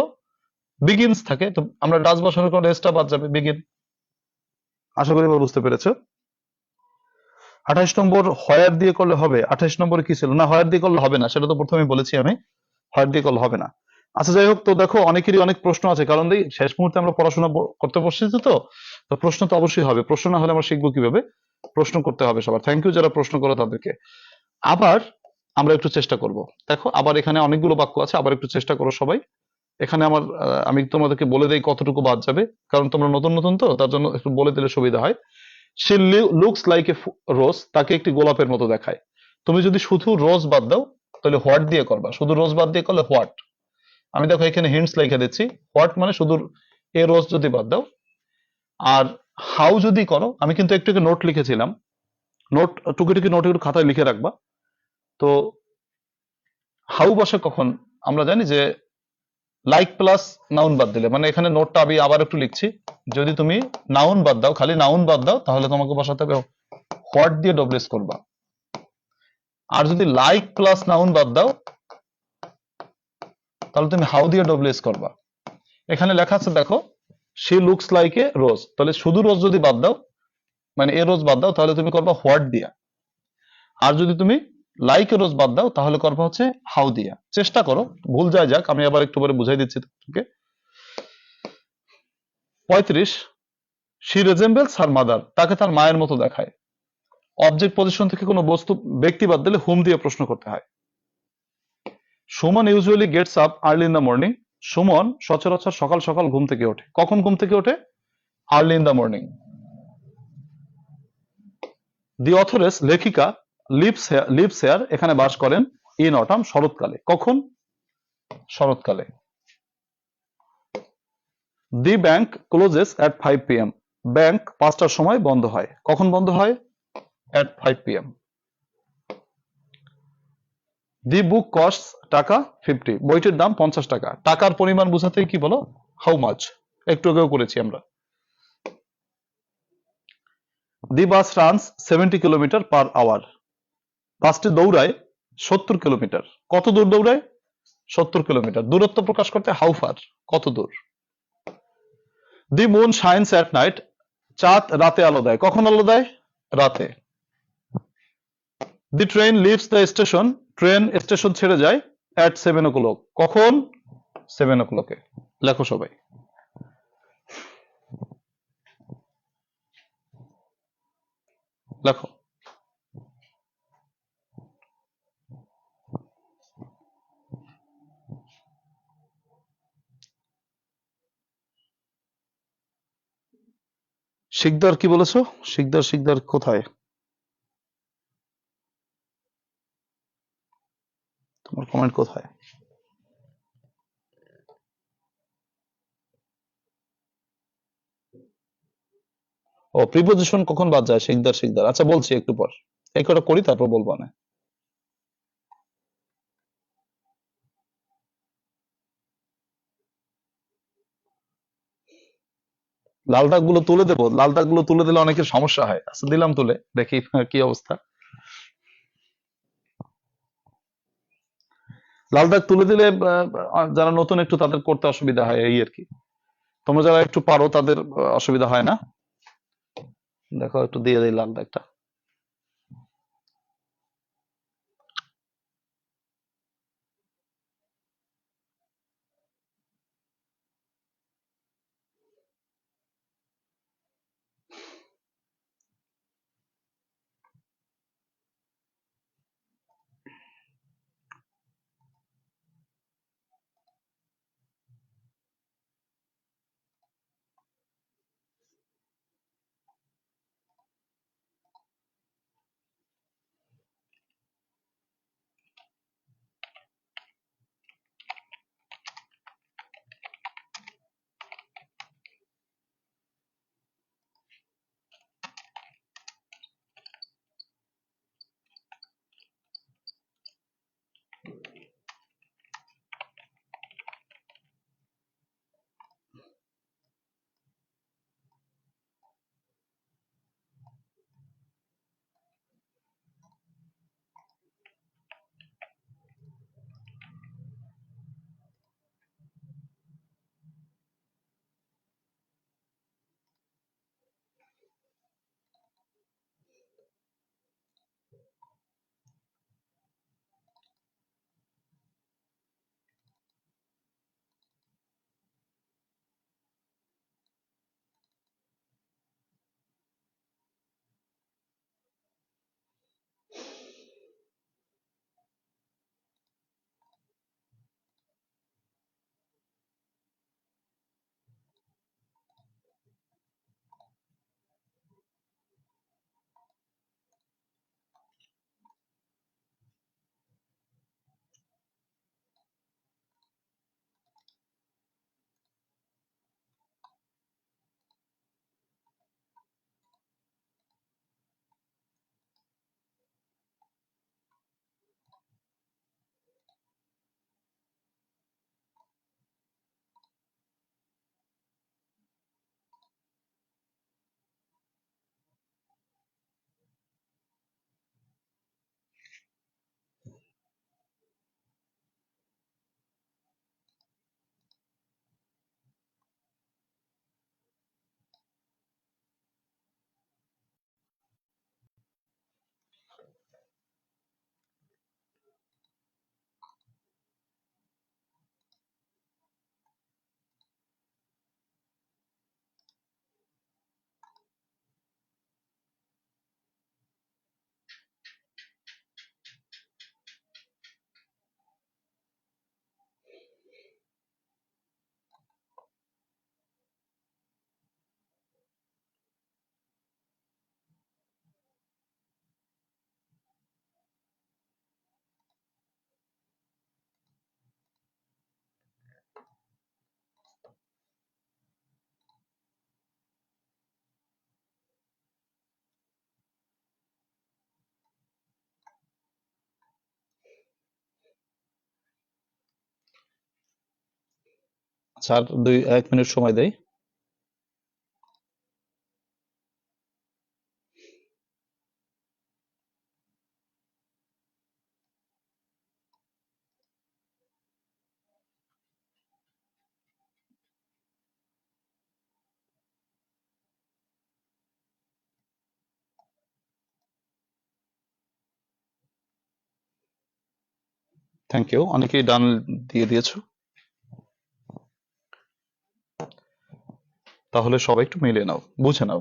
বিগিনস থাকে, তো আমরা ডাস বসানোর পর এসটা বাদ যাবে, বিগিন। আশা করি এবার বুঝতে পেরেছো। 28 নম্বর হোয়ার দিয়ে করলে হবে। 28 নম্বরে কি ছিল না, হোয়ার দিয়ে করলে হবে না, সেটা তো প্রথমে বলেছি আমি, হোয়ার দিয়ে করলে হবে না। আচ্ছা যাই হোক, তো দেখো অনেকেরই অনেক প্রশ্ন আছে, কারণ এই শেষ মুহূর্তে আমরা পড়াশোনা করতে বসছি, তো তো প্রশ্ন তো অবশ্যই হবে, প্রশ্ন না হলে আমরা শিখবো কিভাবে? প্রশ্ন করতে হবে সবার। থ্যাংক ইউ যারা প্রশ্ন করো তাদেরকে। আবার আমরা একটু চেষ্টা করব। দেখো আবার এখানে অনেকগুলো বাক্য আছে, আবার একটু চেষ্টা করো সবাই। এখানে আমার আমি তোমাদেরকে বলে দেই কতটুকু বাদ যাবে, কারণ তোমরা নতুন নতুন তো, তার জন্য একটু বলে দিলে সুবিধা হয়। সে লুকস লাইক এ রোজ, তাকে একটি গোলাপের মতো দেখায়। তুমি যদি শুধু রোজ বাদ দাও তাহলে হোয়াট দিয়ে করবা, শুধু রোজ বাদ দিয়ে করলে হোয়াট। আমি দেখো এখানে হিন্টস লিখে দিচ্ছি, হোয়াট মানে শুধু এ রোজ যদি বাদ দাও। আর হাউ যদি করো, আমি কিন্তু একটু নোট লিখেছিলাম, নোট টুকি টুকি নোট একটু খাতায় লিখে রাখবা। তো হাউ বসে কখন, আমরা জানি যে লাইক প্লাস নাউন বাদ দিলে, মানে এখানে নোটটা আমি আবার একটু লিখছি, যদি তুমি নাউন বাদ দাও, খালি নাউন বাদ দাও, তাহলে তোমাকে বসাতে হবে হোয়াট দিয়ে ডব্লিউএস করবা। আর যদি লাইক প্লাস নাউন বাদ দাও, তাহলে তুমি হাউ দিয়ে ডব্লিউএস করবা। এখানে লেখা আছে দেখো, শি লুকস লাইক এ রোজ, তাহলে শুধু রোজ যদি বাদ দাও, মানে এ রোজ বাদ দাও, তাহলে তুমি করবা হোয়াট দিয়া। আর যদি তুমি লাইক এ রোজ বাদ দাও, তাহলে করবা হচ্ছে হাউ দিয়া। চেষ্টা করো, ভুল যায় যাক, আমি আবার একটু পরে বুঝাই দিচ্ছি তোকে। 35, শি রেজেম্বলস হার মাদার, তাকে তার মায়ের মতো দেখায়। অবজেক্ট পজিশন থেকে কোনো বস্তু ব্যক্তি বাদ দিলে হুম দিয়ে প্রশ্ন করতে হয়। Suman usually gets up early in the morning, Suman সচরাচর সকাল সকাল ঘুম থেকে ওঠে। কখন ঘুম থেকে ওঠে? Early in the morning. দি অথরেস, লেখিকা, লিভস হেয়ার, এখানে বাস করেন, ইন অটাম, শরৎকালে। কখন? শরৎকালে। The bank closes at 5 PM, bank 5টার সময় বন্ধ হয়। কখন বন্ধ হয়? At 5 PM। The book cost, টাকা 50, বইটির দাম 50 টাকা। টাকার পরিমাণ বোঝাতে কি বলো? হাউ মাচ, একটু আগেও করেছি আমরা। দি বাস রানস 70 কিলোমিটার পার আওয়ার, বাসটি দৌড়ায় 70 কিলোমিটার। কত দূর দৌড়ায়? 70 কিলোমিটার। দূরত্ব প্রকাশ করতে হাউ ফার, কত দূর। The moon shines at night, চাঁদ রাতে আলো দেয়। কখন আলো দেয়? রাতে। The train leaves the station, train station ছেড়ে যায় অ্যাট 7 o'clock। কখন? 7 o'clock এ। লেখো সবাই। লেখো। শিকদার কি বলেছো? শিকদার, শিকদার কোথায়? তোমার কমেন্ট কোথায়? ও, প্রিপোজিশন কখন বাদ যায়? শিকদার, শিকদার, আচ্ছা বলছি একটু পর, এই কটা করি তারপর বলবো না। লাল দাগগুলো তুলে দেবো, লাল দাগগুলো তুলে দিলে অনেকের সমস্যা হয়। আচ্ছা দিলাম তুলে, দেখি কি অবস্থা। লাল দাগ তুলে দিলে যারা নতুন একটু তাদের করতে অসুবিধা হয় এই আর কি। তোমরা যারা একটু পারো তাদের অসুবিধা হয় না। দেখো একটু দিয়ে দিই লাল দাগটা। আচ্ছা আর 1 মিনিট সময় দেই। থ্যাংক ইউ, অনেকেই ডান দিয়ে দিয়েছো। তাহলে সবাই একটু মিলিয়ে নাও, বুঝে নাও।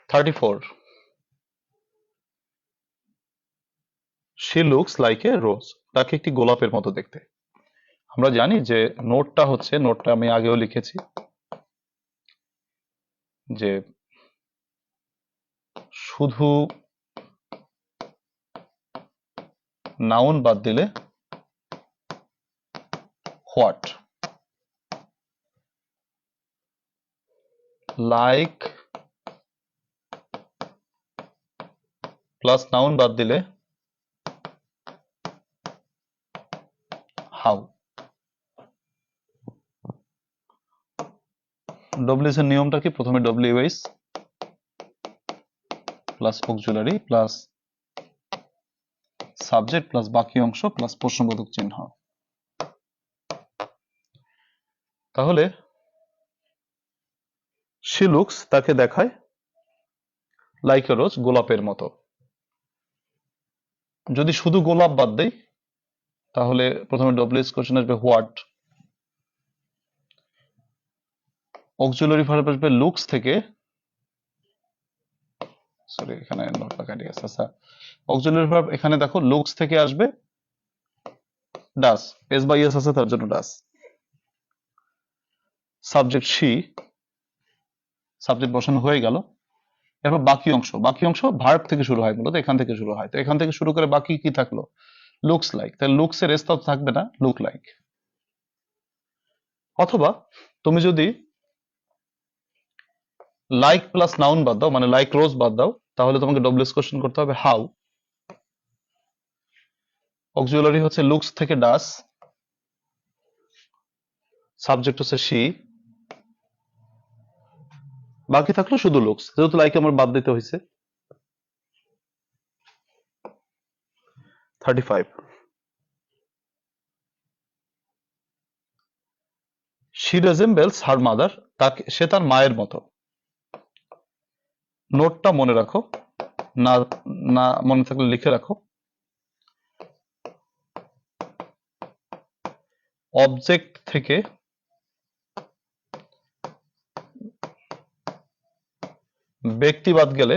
Thirty four, she looks like a rose. তাকে একটি গোলাপের মতো দেখতে। আমরা জানি যে নোটটা আমি আগেও লিখেছি যে শুধু নাউন বাদ দিলে হোয়াট, লাইক প্লাস নাউন বাদ দিলে হাউ। ডব্লিউএস এর নিয়মটা কি? প্রথমে WH plus auxiliary plus subject plus বাকি অংশ প্লাস প্রশ্নবোধক চিহ্ন। তাহলে শি লুকস তাকে দেখায় লাইক এ রোজ গোলাপের মতো। যদি শুধু গোলাপ বাদ দেই তাহলে প্রথমে ডব্লিউএস কোশ্চেন আসবে হোয়াট, অক্সিলারি ভার্ব আসবে লুকস থেকে, সরি এখানে নোটটা কাটি গেছে। আচ্ছা, অক্সিলারি ভার্ব এখানে দেখো লুকস থেকে আসবে ডাস, এস বাই এস আছে তার জন্য ডাস। সাবজেক্ট শি, সাবজেক্ট বসানো হয়ে গেল। এরপর বাকি অংশ ভার্ব থেকে শুরু হয়, মূলত এখান থেকে শুরু হয়। তো এখান থেকে শুরু করে বাকি কি থাকলো? Looks like. তাহলে লুকস এর এস তো থাকবে না, লুক লাইক। অথবা তুমি যদি লাইক প্লাস নাউন বাদ দাও, মানে লাইক রোজ বাদ দাও, তাহলে তোমাকে ডব্লিউএস কোশ্চেন করতে হবে হাউ। অক্সিলারি হচ্ছে লুকস থেকে ডাস, সাবজেক্ট হচ্ছে শি, বাকি থাকলো শুধু লুকস, যেহেতু লাইক আমার বাদ দিতে হয়েছে। 35 শি রেজেম্বলস হার মাদার, তাকে সে তার মায়ের মতো। নোটটা মনে রাখো, না না মনে থাকলে লিখে রাখো। অবজেক্ট থেকে ব্যক্তি বাদ গেলে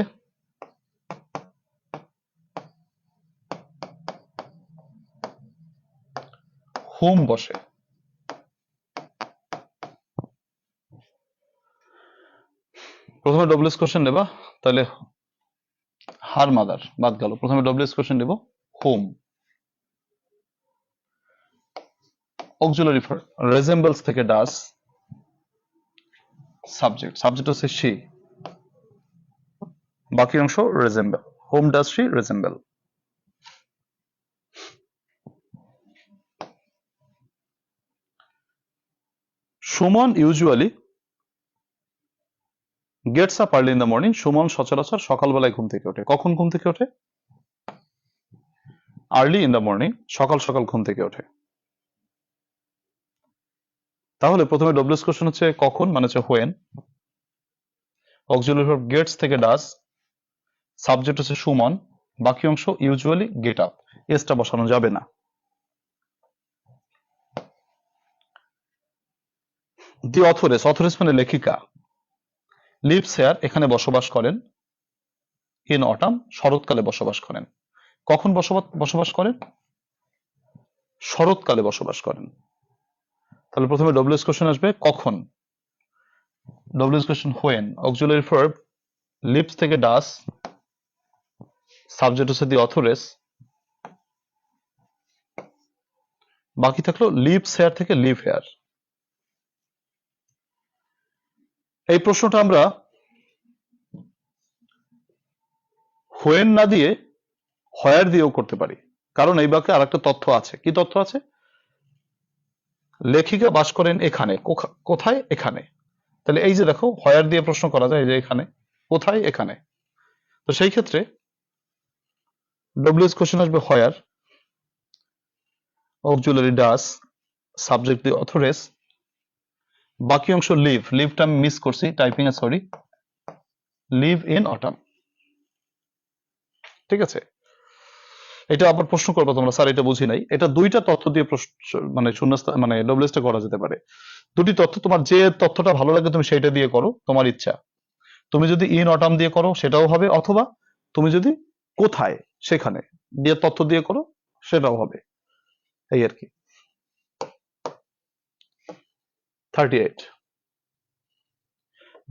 হুম বসে। প্রথমে ডব্লিউএস কোশ্চেন নেবা, তাহলে হার মাদার বাদ গেল, প্রথমে ডব্লিউএস কোশ্চেন নেব হুম। অক্সিলারি ভার্ব রেজেম্বলস থেকে ডাস, সাবজেক্ট হচ্ছে শি, বাকি অংশ resemble, whom does she resemble. Suman usually gets up early in the morning, Suman সচরাচর সকালবেলায় ঘুম থেকে ওঠে। কখন ঘুম থেকে ওঠে? আর্লি ইন দ্য মর্নিং, সকাল সকাল ঘুম থেকে ওঠে। তাহলে প্রথমে ডব্লিউএস কোশ্চেন হচ্ছে কখন, মানে হচ্ছে হোয়েন। অক্সিলারি ভার্ব গেটস থেকে ডাস, সাবজেক্ট হচ্ছে সুমন, বাকি অংশ ইউজুয়ালি গেট আপ, এসটা বসানো যাবে না। দি অথরেস মানে লেখিকা, লিভস হেয়ার এখানে বসবাস করেন, ইন অটাম শরৎকালে বসবাস করেন। কখন বসবাস করেন? শরৎকালে বসবাস করেন। তাহলে প্রথমে ডব্লিউএস কোশ্চেন আসবে কখন, WH question when, auxiliary verb leaves থেকে ডাস, সাবজেক্ট হচ্ছে দি অথরেস, বাকি থাকলো লিভস হেয়ার থেকে লিভ হেয়ার। এই প্রশ্নটা আমরা হোয়েন না দিয়ে হয়ার দিয়েও করতে পারি, কারণ এই বাক্যে আরেকটা তথ্য আছে। কি তথ্য আছে? লেখিকা বাস করেন এখানে, কোথায়? এখানে। তাহলে এই যে দেখো হয়ার দিয়ে প্রশ্ন করা যায়, এই যে এখানে, কোথায়? এখানে। তো সেই ক্ষেত্রে ডব্লিউএস কোশ্চেন আসবে হয়ার, auxiliary does, subject the authoress, বাকি অংশ লিভটা আমি মিস করছি typing A, sorry, live in autumn. ঠিক আছে, এটা আবার প্রশ্ন করবো তোমরা, স্যার এটা বুঝি নাই। এটা দুইটা তথ্য দিয়ে প্রশ্ন, মানে শূন্যস্থান মানে ডব্লিউএসটা করা যেতে পারে। দুটি তথ্য, তোমার যে তথ্যটা ভালো লাগে তুমি সেটা দিয়ে করো, তোমার ইচ্ছা। তুমি যদি ইন অটাম দিয়ে করো সেটাও হবে, অথবা তুমি যদি কোথায় সেখানে দিয়ে তথ্য দিয়ে করো সেটাও হবে, এই আর কি। 38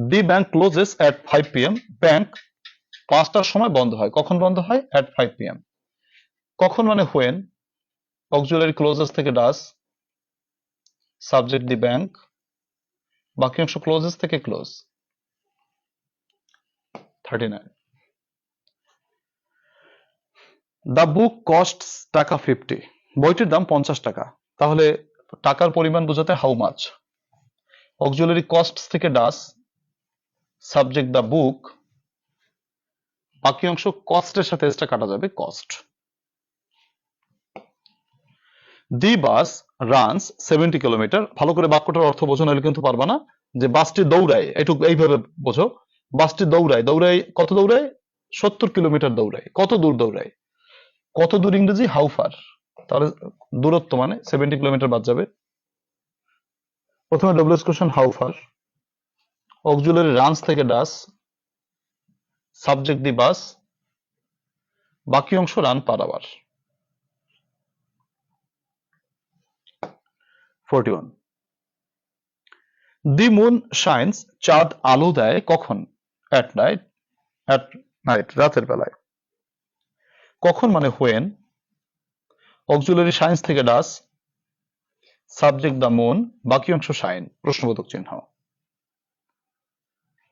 the bank closes at 5 PM, bank 5টার সময় বন্ধ হয়। কখন বন্ধ হয়? এট 5 PM। কখন মানে হোয়েন, অক্সিলারি ক্লোজেস থেকে ডাস, সাবজেক্ট দি ব্যাংক, বাকি অংশ ক্লোজেস থেকে ক্লোজ। 39. দ্য বুক কস্টস টাকা 50, বইটির দাম 50 টাকা। তাহলে টাকার পরিমাণ বোঝাতে হাউ মাচ, অক্সিলারি কস্টস থেকে ডাস, সাবজেক্ট দ্য বুক, বাকি অংশ কস্টের সাথে এসটা কাটা যাবে কস্ট। দি বাস রানস 70 কিলোমিটার। ভালো করে বাক্যটার অর্থ বোঝো, নাহলে কিন্তু পারবা না। যে বাসটি দৌড়ায়, একটু এইভাবে বোঝো, বাসটি দৌড়ায়, কত দৌড়ায়? 70 কিলোমিটার দৌড়ায়। কত দূর দৌড়ায়? কত দূর ইংরেজি হাউ ফার, তাহলে দূরত্ব মানে 70 কিলোমিটার বাদ যাবে। প্রথমে W S question how far, auxiliary runs থেকে ডাস, সাবজেক্ট দি বাস, বাকি অংশ run per hour. 41. The moon shines, চাঁদ আলো দেয় কখন? অ্যাট নাইট, রাতের বেলায়। কখন মানে হোয়েন, অক্সিলারি শাইন্স থেকে ডাস, সাবজেক্ট দ্য মুন, বাকি অংশ শাইন, প্রশ্নবোধক চিহ্ন।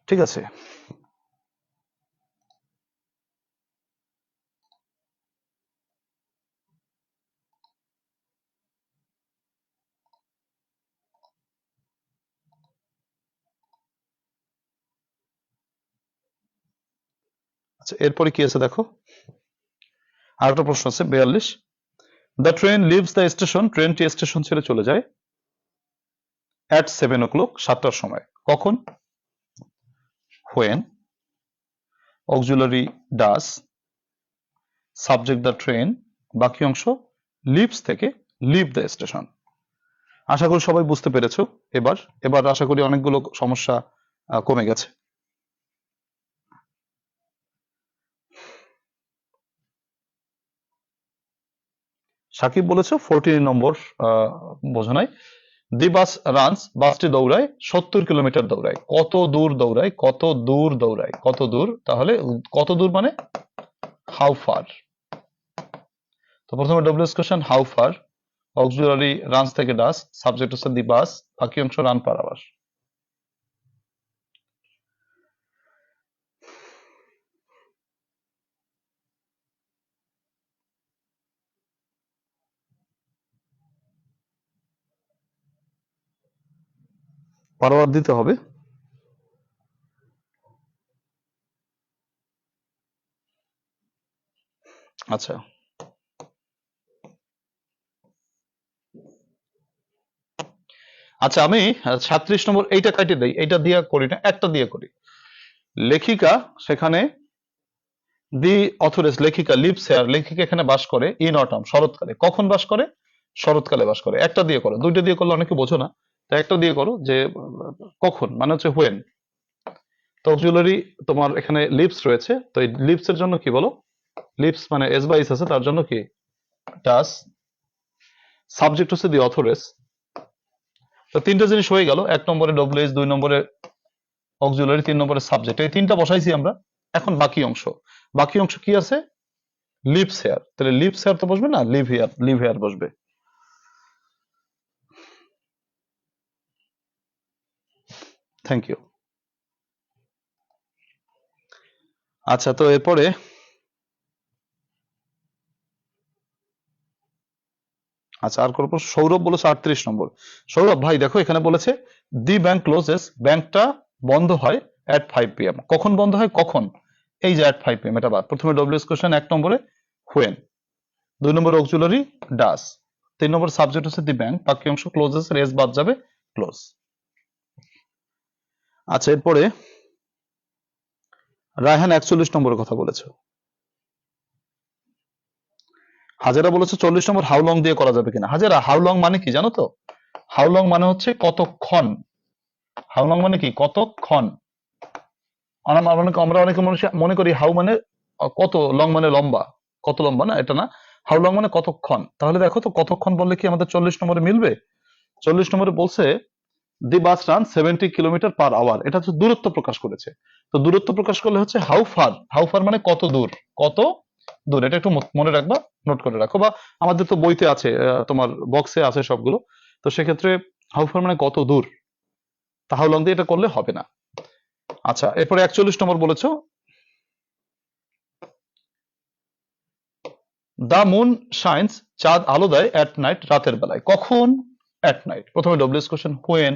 ঠিক আছে, আচ্ছা এরপরে কি আছে দেখো, আর একটা প্রশ্ন আছে 42. The train leaves the station, ট্রেনটি স্টেশন ছেড়ে চলে যায় অ্যাট 7 o'clock, 7টার সময়। কখন? When, auxiliary does, subject the train, বাকি অংশ লিভস থেকে লিভ দ্য স্টেশন। আশা করি সবাই বুঝতে পেরেছো। এবার আশা করি অনেকগুলো সমস্যা কমে গেছে। সাকিব বলেছো 14 নম্বর বোঝো নাই। দি বাস রানস, বাসটি দৌড়ায় 70 কিলোমিটার দৌড়ায়। কত দূর দৌড়ায়? কত দূর দৌড়ায়? কত দূর, তাহলে কত দূর মানে হাউ ফার। তো প্রথমে W S question how far, auxiliary runs থেকে ডাস, সাবজেক্ট হচ্ছে দি বাস, বাকি অংশ run per hour. Per hour দিতে হবে। আচ্ছা আচ্ছা, আমি 36 নম্বর এইটা কাটে দেই, এইটা দিয়ে করি না, একটা দিয়ে করি। লেখিকা সেখানে, দি অথরেস লেখিকা লিভস হেয়ার, লেখিকা এখানে বাস করে ইন অটম, শরৎকালে। কখন বাস করে? শরৎকালে বাস করে। একটা দিয়ে করো, দুইটা দিয়ে করলে অনেকে বোঝো না, তাই একটা দিয়ে করো যে কখন মানে হচ্ছে হোয়েন। তো অক্সিলারি তোমার এখানে লিভস রয়েছে, তো এই লিভস এর জন্য কি বলো? লিভস মানে এস বা ইস আছে, তার জন্য কি ডাস, সাবজেক্ট হচ্ছে দি অথরেস। তো তিনটা জিনিস হয়ে গেল, 1 নম্বরে ডব্লিউএস, 2 নম্বরে অক্সিলারি, 3 নম্বরে সাবজেক্ট, এই তিনটা বসাইছি আমরা। এখন বাকি অংশ কি আছে? লিভস হেয়ার, তাহলে লিভস হেয়ার তো বসবে না, লিভ হেয়ার বসবে। Thank you. আচ্ছা, তো এরপরে আচ্ছা আর করবো। সৌরভ বলেছে 38 নম্বর। সৌরভ ভাই দেখো এখানে বলেছে দি ব্যাংক ক্লোজেস, ব্যাংকটা বন্ধ হয় অ্যাট 5 PM। কখন বন্ধ হয়? কখন? এই যে অ্যাট 5 PM, এটা বাদ। প্রথমে ডব্লিউএস কোশ্চেন 1 নম্বরে হোয়েন, 2 নম্বরে অক্সিলারি ডাস, 3 নম্বর সাবজেক্ট হচ্ছে দি ব্যাংক, বাকি অংশ ক্লোজেস এর এস বাদ যাবে, ক্লোজ। আচ্ছা এরপরে রায়হান 41 নম্বরের কথা বলেছে। হাজারা বলেছে 40 নম্বর হাউ লং দিয়ে করা যাবে কিনা। হাজারা হাউ লং মানে কি জানো তো? হাউ লং মানে হচ্ছে কতক্ষণ। হাউ লং মানে কি? কতক্ষণ। আমরা অনেকে মনে করি হাউ মানে কত, লং মানে লম্বা, কত লম্বা, না এটা না। হাউ লং মানে কতক্ষণ। তাহলে দেখো তো কতক্ষণ বললে কি আমাদের 40 নম্বরে মিলবে? 40 নম্বরে বলছে the bus run 70 kilometre per hour, এটা হচ্ছে দূরত্ব প্রকাশ করেছে। তো দূরত্ব প্রকাশ করলে হচ্ছে হাউ ফার, হাউ ফার মানে কত দূর, কত দূর। এটা একটু মনে রাখবা, নোট করে রাখো, বা আমাদের তো বইতে আছে, তোমার বক্সে আছে সবগুলো। তো সেক্ষেত্রে হাউ ফার মানে কত দূর, তা হাউ লং দিয়ে এটা করলে হবে না। আচ্ছা এরপরে 41 নম্বর বলেছো দ্য মুন শাইন্স, চাঁদ আলো দেয় অ্যাট নাইট, রাতের বেলায়। কখন? At night. প্রথমে ডব্লিউএস কোশ্চেন হোয়েন,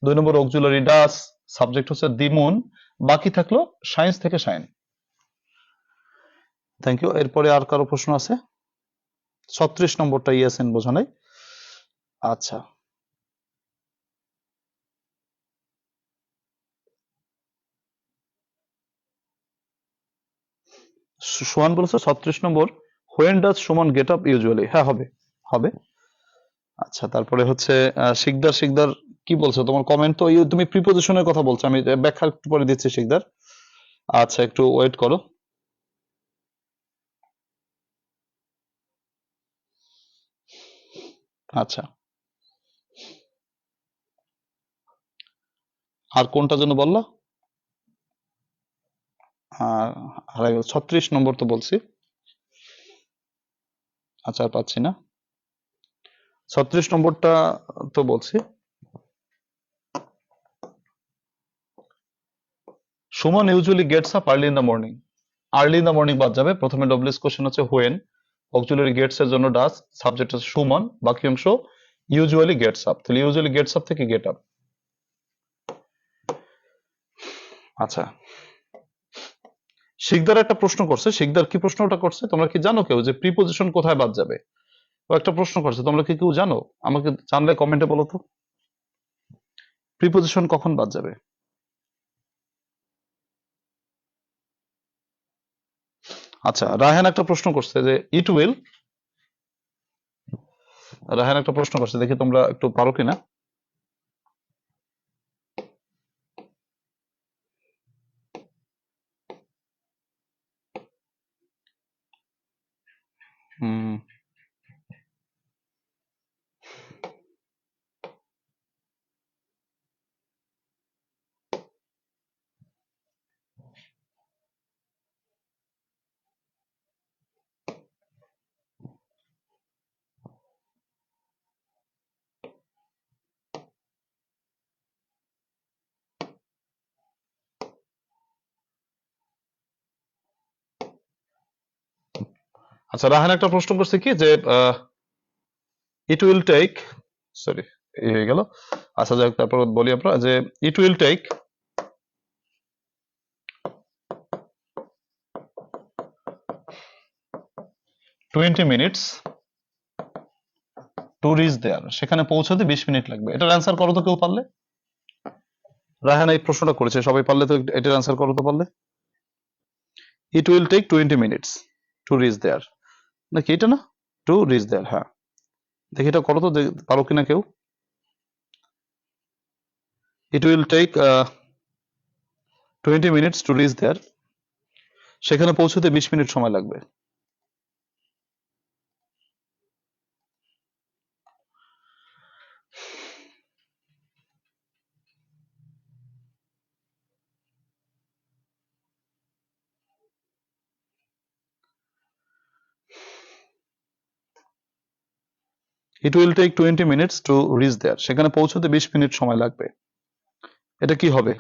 2 নম্বর অক্সিলারি ডাস, সাবজেক্ট হচ্ছে দি মুন, বাকি থাকলো সায়েন্স থেকে শাইন। Thank you. এরপরে আর কারো প্রশ্ন আছে? 36 নম্বরটা ইয়েস এন্ড বোঝা নাই। আচ্ছা, সুমন বলেছে 36 নম্বর, when does Suman get up usually. হ্যাঁ, হবে হবে। আচ্ছা, তারপরে হচ্ছে শিকদার শিকদার কি বলছো? তোমার কমেন্ট তো তুমি প্রিপোজিশনের কথা বলছো, আমি ব্যাখ্যা একটু পরে দিচ্ছি শিকদার। আচ্ছা, একটু ওয়েট করো। আচ্ছা, আর কোনটা জন্য বললা? হারাই গেল। 36 নম্বর তো বলছি। আচ্ছা, আর পাচ্ছি না। 36 নম্বরটা তো বলছি। Suman usually gets up early in the morning. Early in the morning বাদ যাবে। প্রথমে ডব্লিউএস কোশ্চেন হচ্ছে হোয়েন, অক্সিলারি গেটস এর জন্য ডাস, সাবজেক্ট হচ্ছে সুমন, বাকি অংশ ইউজুয়ালি গেটস আপ। তাহলে ইউজুয়ালি গেটস আপ থেকে গেট আপ। আচ্ছা, শিকদার একটা প্রশ্ন করছে। শিকদার কি প্রশ্নটা করছে তোমরা কি জানো কেউ, যে প্রিপোজিশন কোথায় বাদ যাবে? ও একটা প্রশ্ন করছে, তোমরা কি কেউ জানো? আমাকে জানলে কমেন্টে বলো তো, প্রিপোজিশন কখন বাদ যাবে? আচ্ছা, রায়হান একটা প্রশ্ন করছে যে ইট উইল। রায়হান একটা প্রশ্ন করছে, দেখি তোমরা একটু পারো কিনা। হুম, আচ্ছা, রায়হান একটা প্রশ্ন করছে কি যে ইট উইল টেক, সরি এই হয়ে গেল। আচ্ছা, যাই হোক, তারপর বলি আমরা যে it will take 20 minutes to reach there. সেখানে পৌঁছাতে 20 মিনিট লাগবে। এটার অ্যান্সার করো তো কেউ পারলে। রায়হান এই প্রশ্নটা করেছে, সবাই পারলে তো এটার অ্যান্সার করো তো পারলে। It will take 20 minutes to reach there, নাকি এটা না? টু রিচ দেয়ার, হ্যাঁ। দেখি এটা করো তো, পারো কিনা কেউ। It will take 20 minutes to reach there, সেখানে পৌঁছতে 20 মিনিট সময় লাগবে। It will take 20 minutes to reach there, সেখানে পৌঁছতে 20 মিনিট সময় লাগবে। এটা কি হবে?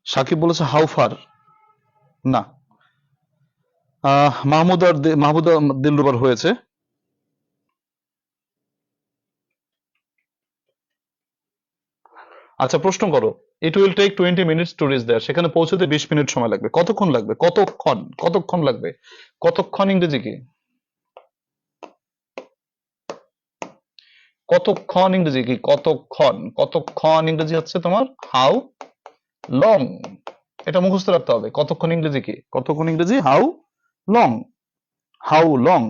সাকিব বলেছে হাউ ফার। না, মাহমুদা দিলরুবার হয়েছে। আচ্ছা, প্রশ্ন করো। It will take 20 minutes to reach there, সেখানে পৌঁছতে 20 মিনিট সময় লাগবে। কতক্ষণ লাগবে? কতক্ষণ, কতক্ষণ লাগবে? কতক্ষণ ইংরেজি কি? কতক্ষণ ইংরেজি কি? কতক্ষণ, কতক্ষণ ইংরেজি হচ্ছে তোমার হাউ লং। এটা মুখস্থ রাখতে হবে। কতক্ষণ ইংরেজি কি? কতক্ষণ ইংরেজি হাউ লং। How long.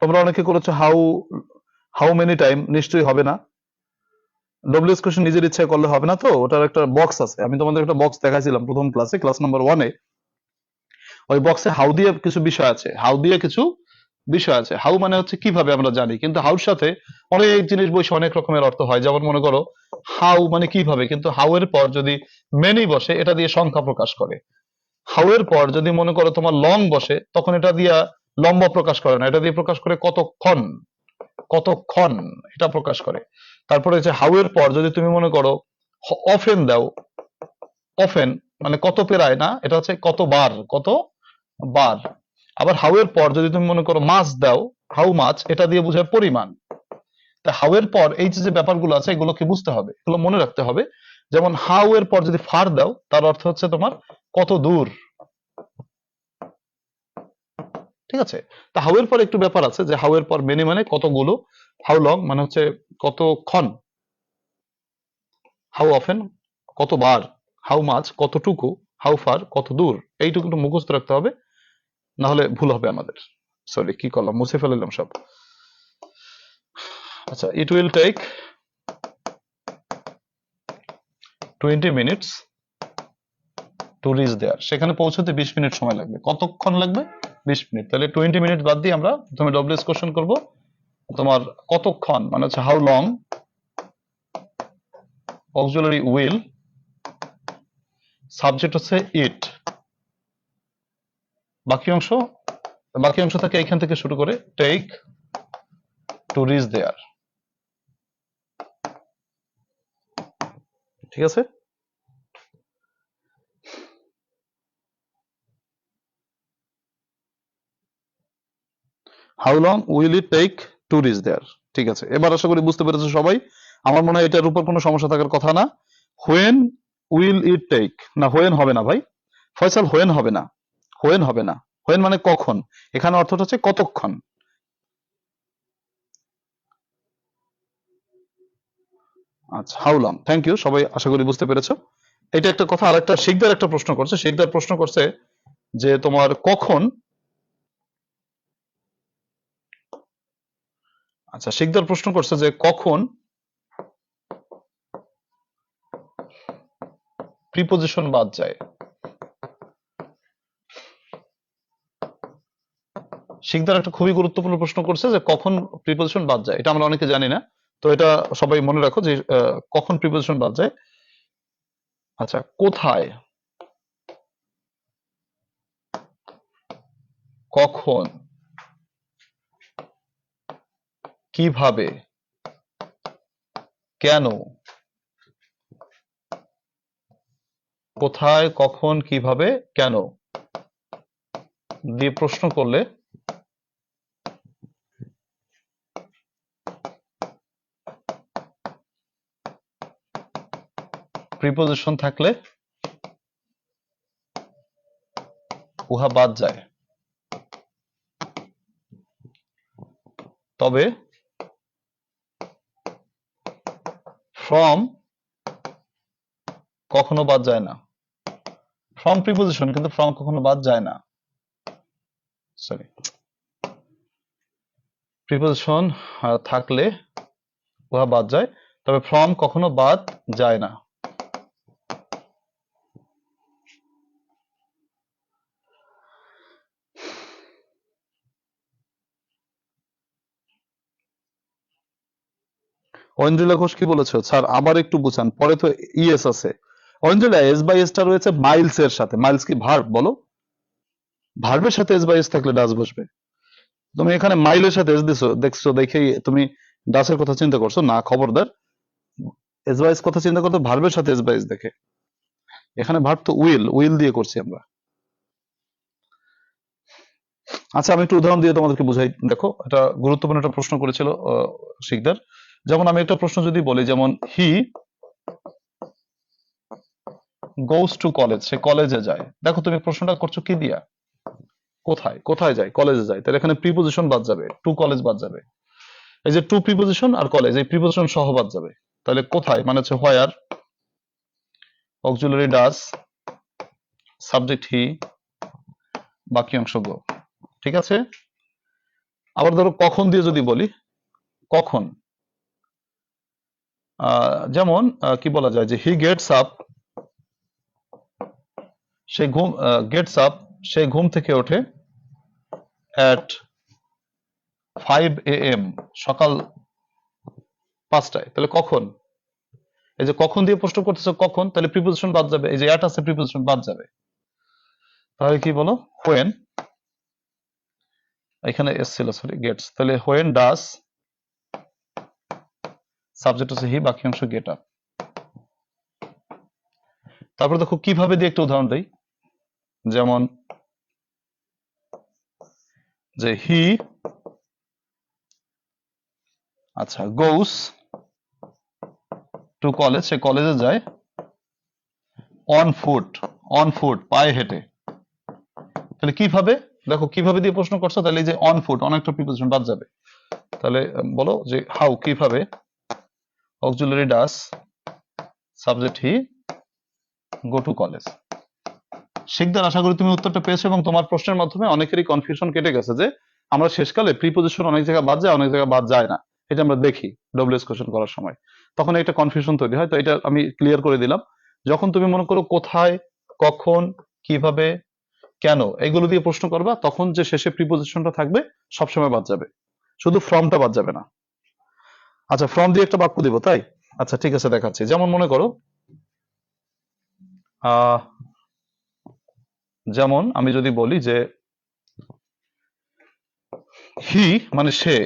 তোমরা অনেকে করেছো হাউ, হাউ মেনি টাইম, নিশ্চয়ই হবে না। ডব্লিউএস কোশ্চেন নিজের ইচ্ছায় করলে হবে না, তো ওটার একটা বক্স আছে। আমি তোমাদের একটা বক্স দেখাইছিলাম প্রথম ক্লাসে, ক্লাস নাম্বার 1-এ। ওই বক্সে হাউ দিয়ে কিছু বিষয় আছে, হাউ দিয়ে কিছু বিষয় আছে। হাউ মানে হচ্ছে কিভাবে আমরা জানি, কিন্তু হাউর সাথে অনেক জিনিস বসে অনেক রকমের অর্থ হয়। যেমন মনে করো হাউ মানে কিভাবে, কিন্তু হাউ এর পর যদি মেনি বসে, এটা দিয়ে সংখ্যা প্রকাশ করে। হাউ এর পর যদি মনে করো তোমার লং বসে, তখন এটা দিয়ে লম্বা প্রকাশ করে না, এটা দিয়ে প্রকাশ করে কতক্ষণ, কতক্ষণ এটা প্রকাশ করে। তারপরে হচ্ছে হাউ এর পর যদি তুমি মনে করো অফেন দাও, অফেন মানে কত পেরায় না, এটা হচ্ছে কতবার, কতবার। আবার হাউ এর পর যদি তুমি মনে করো মাছ দাও, হাউ মাছ, এটা দিয়ে বোঝায় পরিমাণ। তা হাউ এর পর এই যে ব্যাপারগুলো আছে এগুলোকে বুঝতে হবে, এগুলো মনে রাখতে হবে। যেমন হাউ এর পর যদি ফার দাও তার অর্থ হচ্ছে তোমার কত দূর, ঠিক আছে। তা হাউ এর পর একটু ব্যাপার আছে যে হাউ এর পর মেনি মানে কতগুলো, হাউ লং মানে হচ্ছে কতক্ষণ, হাউ অফেন কতবার, হাউ মাছ কতটুকু, হাউ ফার কত দূর, এইটুকু একটু মুখস্থ রাখতে হবে, না হলে ভুল হবে আমাদের। সরি, কি করলাম, মুছে ফেলাম সব। আচ্ছা, it will take 20 minutes to reach there, সেখানে পৌঁছতে 20 মিনিট সময় লাগবে। কতক্ষণ লাগবে? 20 মিনিট। তাহলে 20 মিনিট বাদ দিয়ে আমরা প্রথমে ডব্লিউএস কোশ্চেন করব, তোমার কতক্ষণ মানে হচ্ছে how long, auxiliary will, subject হচ্ছে ইট, বাকি অংশ থাকে এখান থেকে শুরু করে টেক টু রিচ দেয়ার, ঠিক আছে। How long will it take to reach there, ঠিক আছে। এবার আশা করি বুঝতে পেরেছো সবাই। আমার মনে হয় এটার উপর কোনো সমস্যা থাকার কথা না। হোয়েন উইল ইট টেক, না হোয়েন হবে না ভাই, ফয়সাল হোয়েন হবে না, হোয়েন হবে না, হোয়েন মানে কখন, এখানে অর্থটা হচ্ছে কতক্ষণ। আচ্ছা, হাউ লং, থ্যাংক ইউ সবাই, আশা করি বুঝতে পেরেছো। এটা একটা কথা। আর একটা শিকদার একটা প্রশ্ন করছে, শিকদার প্রশ্ন করছে যে তোমার কখন, আচ্ছা শিকদার প্রশ্ন করছে যে কখন প্রিপোজিশন বাদ যায়। শিকদার একটা খুবই গুরুত্বপূর্ণ প্রশ্ন করছে যে কখন প্রিপোজিশন বাদ যায়, এটা আমরা অনেকে জানি না। তো এটা সবাই মনে রাখো যে কখন প্রিপোজিশন বাদ যায়। আচ্ছা, কোথায়, কখন, কিভাবে, কেন, কোথায়, কখন, কিভাবে, কেন দিয়ে প্রশ্ন করলে প্রিপোজিশন থাকলে উহা বাদ যায়। তবে ফ্রম কখনো বাদ যায় না। ফ্রম প্রিপোজিশন, কিন্তু ফ্রম কখনো বাদ যায় না। সরি, প্রিপোজিশন থাকলে উহা বাদ যায়, তবে ফ্রম কখনো বাদ যায় না। ঐন্দ্রিলা ঘোষ কি বলেছো স্যার, আবার একটু বুঝান, পরে তো ইএস আছে। ঐন্দ্রিলা, এস বাই এসটা রয়েছে মাইলস এর সাথে। মাইলস কি ভার্ব? বলো, ভার্বের সাথে এস বাই এস থাকলে ডাস বসবে। তুমি এখানে মাইলের সাথে এস দিছো, দেখছো, দেখেই তুমি ডাসের কথা চিন্তা করছো না, খবরদার। এস বাই এস কথা চিন্তা করতে ভার্বের সাথে এস বাই এস দেখে। এখানে ভার্ব তো উইল, উইল দিয়ে করছি আমরা। আচ্ছা, আমি একটু উদাহরণ দিয়ে তোমাদেরকে বুঝাই। দেখো, এটা গুরুত্বপূর্ণ একটা প্রশ্ন করেছিল শিকদার। যেমন আমি একটা প্রশ্ন যদি বলি, যেমন হি গোস টু কলেজ, সে কলেজে যায়। দেখো তুমি প্রশ্নটা করছো কি দিয়া, কোথায়, কোথায় যায়, কলেজে যায়। তাহলে এখানে প্রিপোজিশন বাদ যাবে, টু কলেজ বাদ যাবে। এই যে টু প্রিপোজিশন আর কলেজ, এই প্রিপোজিশন সহ বাদ যাবে। তাহলে কোথায় মানে হচ্ছে হোয়ার, অক্সিলারি ডাস, সাবজেক্ট হি, বাকি অংশ গো, ঠিক আছে। আবার ধরো কখন দিয়ে যদি বলি, কখন, যেমন কি বলা যায় যে হি গেটস আপ, সে ঘুম, গেটস আপ সে ঘুম থেকে ওঠে, অ্যাট 5 AM, সকাল 5টায়। তাহলে কখন, এই যে কখন দিয়ে প্রশ্ন করতেছে কখন, তাহলে প্রিপোজিশন বাদ যাবে, এই যে অ্যাট আছে প্রিপোজিশন বাদ যাবে। তাহলে কি বলো, হোয়েন, এখানে এস ছিল, সরি, গেটস, তাহলে হোয়েন ডাস সাবজেক্ট হচ্ছে হি, বাকি অংশ গেট আপ। তারপর দেখো কিভাবে দিয়ে একটা উদাহরণ দেই, যেমন যে হি আচ্ছা গোস টু কলেজ, সে কলেজে যায় অন ফুট পায়ে হেঁটে। তাহলে কিভাবে, দেখো কিভাবে দিয়ে প্রশ্ন করছো, তাহলে এই যে অন ফুট অনেকটা প্রিপোজিশন বাদ যাবে। তাহলে বলো যে হাউ, কিভাবে, auxiliary does subject he go to college. Sikdar, আশা করি তুমি উত্তরটা পেয়েছো এবং তোমার প্রশ্নের মাধ্যমে অনেকেরই কনফিউশন কেটে গেছে যে আমরা শেষকালে প্রিপোজিশন অনেক জায়গায় বাদ যায়, অনেক জায়গায় বাদ যায় না, এটা আমরা দেখি ডব্লিউএস কোশ্চেন করার সময়, তখন একটা কনফিউশন তৈরি হয়। তো এটা আমি ক্লিয়ার করে দিলাম। যখন তুমি মনে করো কোথায়, কখন, কিভাবে, কেন এগুলো দিয়ে প্রশ্ন করবা, তখন যে শেষে প্রিপোজিশনটা থাকবে সবসময় বাদ যাবে, শুধু ফ্রমটা বাদ যাবে না। আচ্ছা, ফ্রম দিয়ে একটা বাক্য দিব, তাই? আচ্ছা ঠিক আছে, দেখাচ্ছি। যেমন মনে করো যেমন আমি যদি বলি যে হি মানে সে,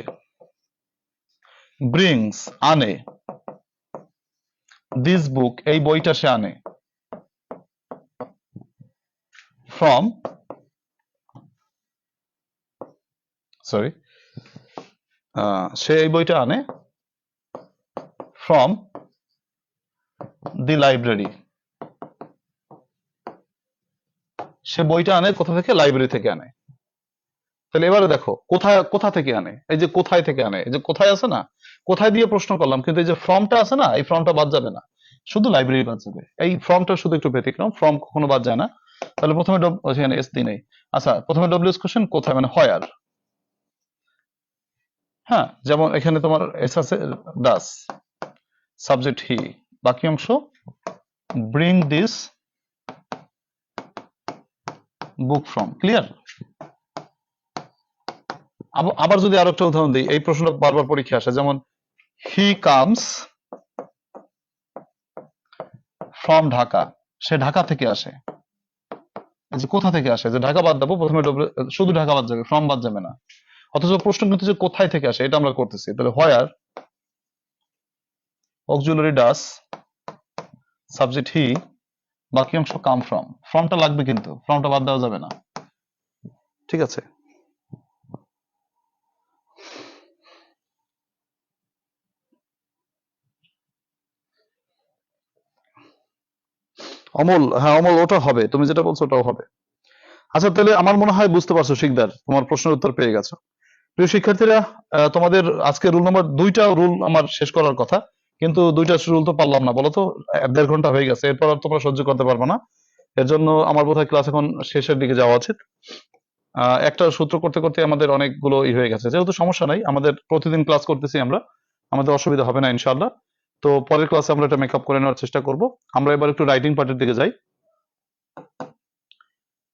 ব্রিংস আনে, দিস বুক এই বইটা সে আনে, ফ্রম সরি সে এই বইটা আনে ফ্রম দি লাইব্রেরি, সে বইটা আনে কোথা থেকে, লাইব্রেরি থেকে আনে। তাহলে এবারে দেখো কোথায়, কোথা থেকে আনে, এই যে কোথায় থেকে আনে, এই যে কোথায় আছে না, কোথায় দিয়ে প্রশ্ন করলাম, কিন্তু এই যে ফ্রমটা আছে না, এই ফ্রমটা বাদ যাবে না, শুধু লাইব্রেরি বাদ যাবে। এই ফ্রমটা শুধু একটু ব্যতিক্রম, ফ্রম কখনো বাদ যায় না। তাহলে প্রথমে সেখানে এস দিই নেই। আচ্ছা, প্রথমে ডব্লিউএস কোশ্চেন কোথায় মানে হোয়ার, হ্যাঁ, যেমন এখানে তোমার এস আছে ডাস সাবজেক্ট হি, বাকি অংশ bring this book from. Clear? আবার যদি আরো একটা উদাহরণ দিই, এই প্রশ্নটা বারবার পরীক্ষা আসে, যেমন হি কামস ফ্রম ঢাকা, সে ঢাকা থেকে আসে। এই যে কোথা থেকে আসে, যে ঢাকা বাদ দেবো, প্রথমে শুধু ঢাকা বাদ যাবে, ফ্রম বাদ যাবে না। অথচ প্রশ্ন কিন্তু যে কোথায় থেকে আসে এটা আমরা করতেছি। তাহলে হোয়ার, অক্সিলারি ডাস সাবজেক্ট হি, বাকি অংশ কাম ফ্রম। ফ্রমটা লাগবে কিন্তু, ফ্রমটা বাদ দেওয়া যাবে না। ঠিক আছে? অমল, হ্যাঁ অমল, ওটা হবে, তুমি যেটা বলছো ওটাও হবে। আচ্ছা, তাহলে আমার মনে হয় বুঝতে পারছো শিকদার, তোমার প্রশ্নের উত্তর পেয়ে গেছো। প্রিয় শিক্ষার্থীরা, তোমাদের আজকে রুল নাম্বার 2টা রুল আমার শেষ করার কথা, কিন্তু 2টা রুল তো পারলাম না, বলো তো 1.5 ঘন্টা হয়ে গেছে, এরপর আর তোমরা সহ্য করতে পারবে না। এর জন্য আমার বোধহয় ক্লাস এখন শেষের দিকে যাওয়া উচিত। একটা সূত্র করতে করতে আমাদের অনেকগুলো হয়ে গেছে, যেহেতু সমস্যা নাই, আমাদের প্রতিদিন ক্লাস করতেছি আমরা, আমাদের অসুবিধা হবে না ইনশাআল্লাহ। তো পরের ক্লাসে আমরা এটা মেকআপ করে নেওয়ার চেষ্টা করব। আমরা এবার একটু রাইটিং পার্টের দিকে যাই।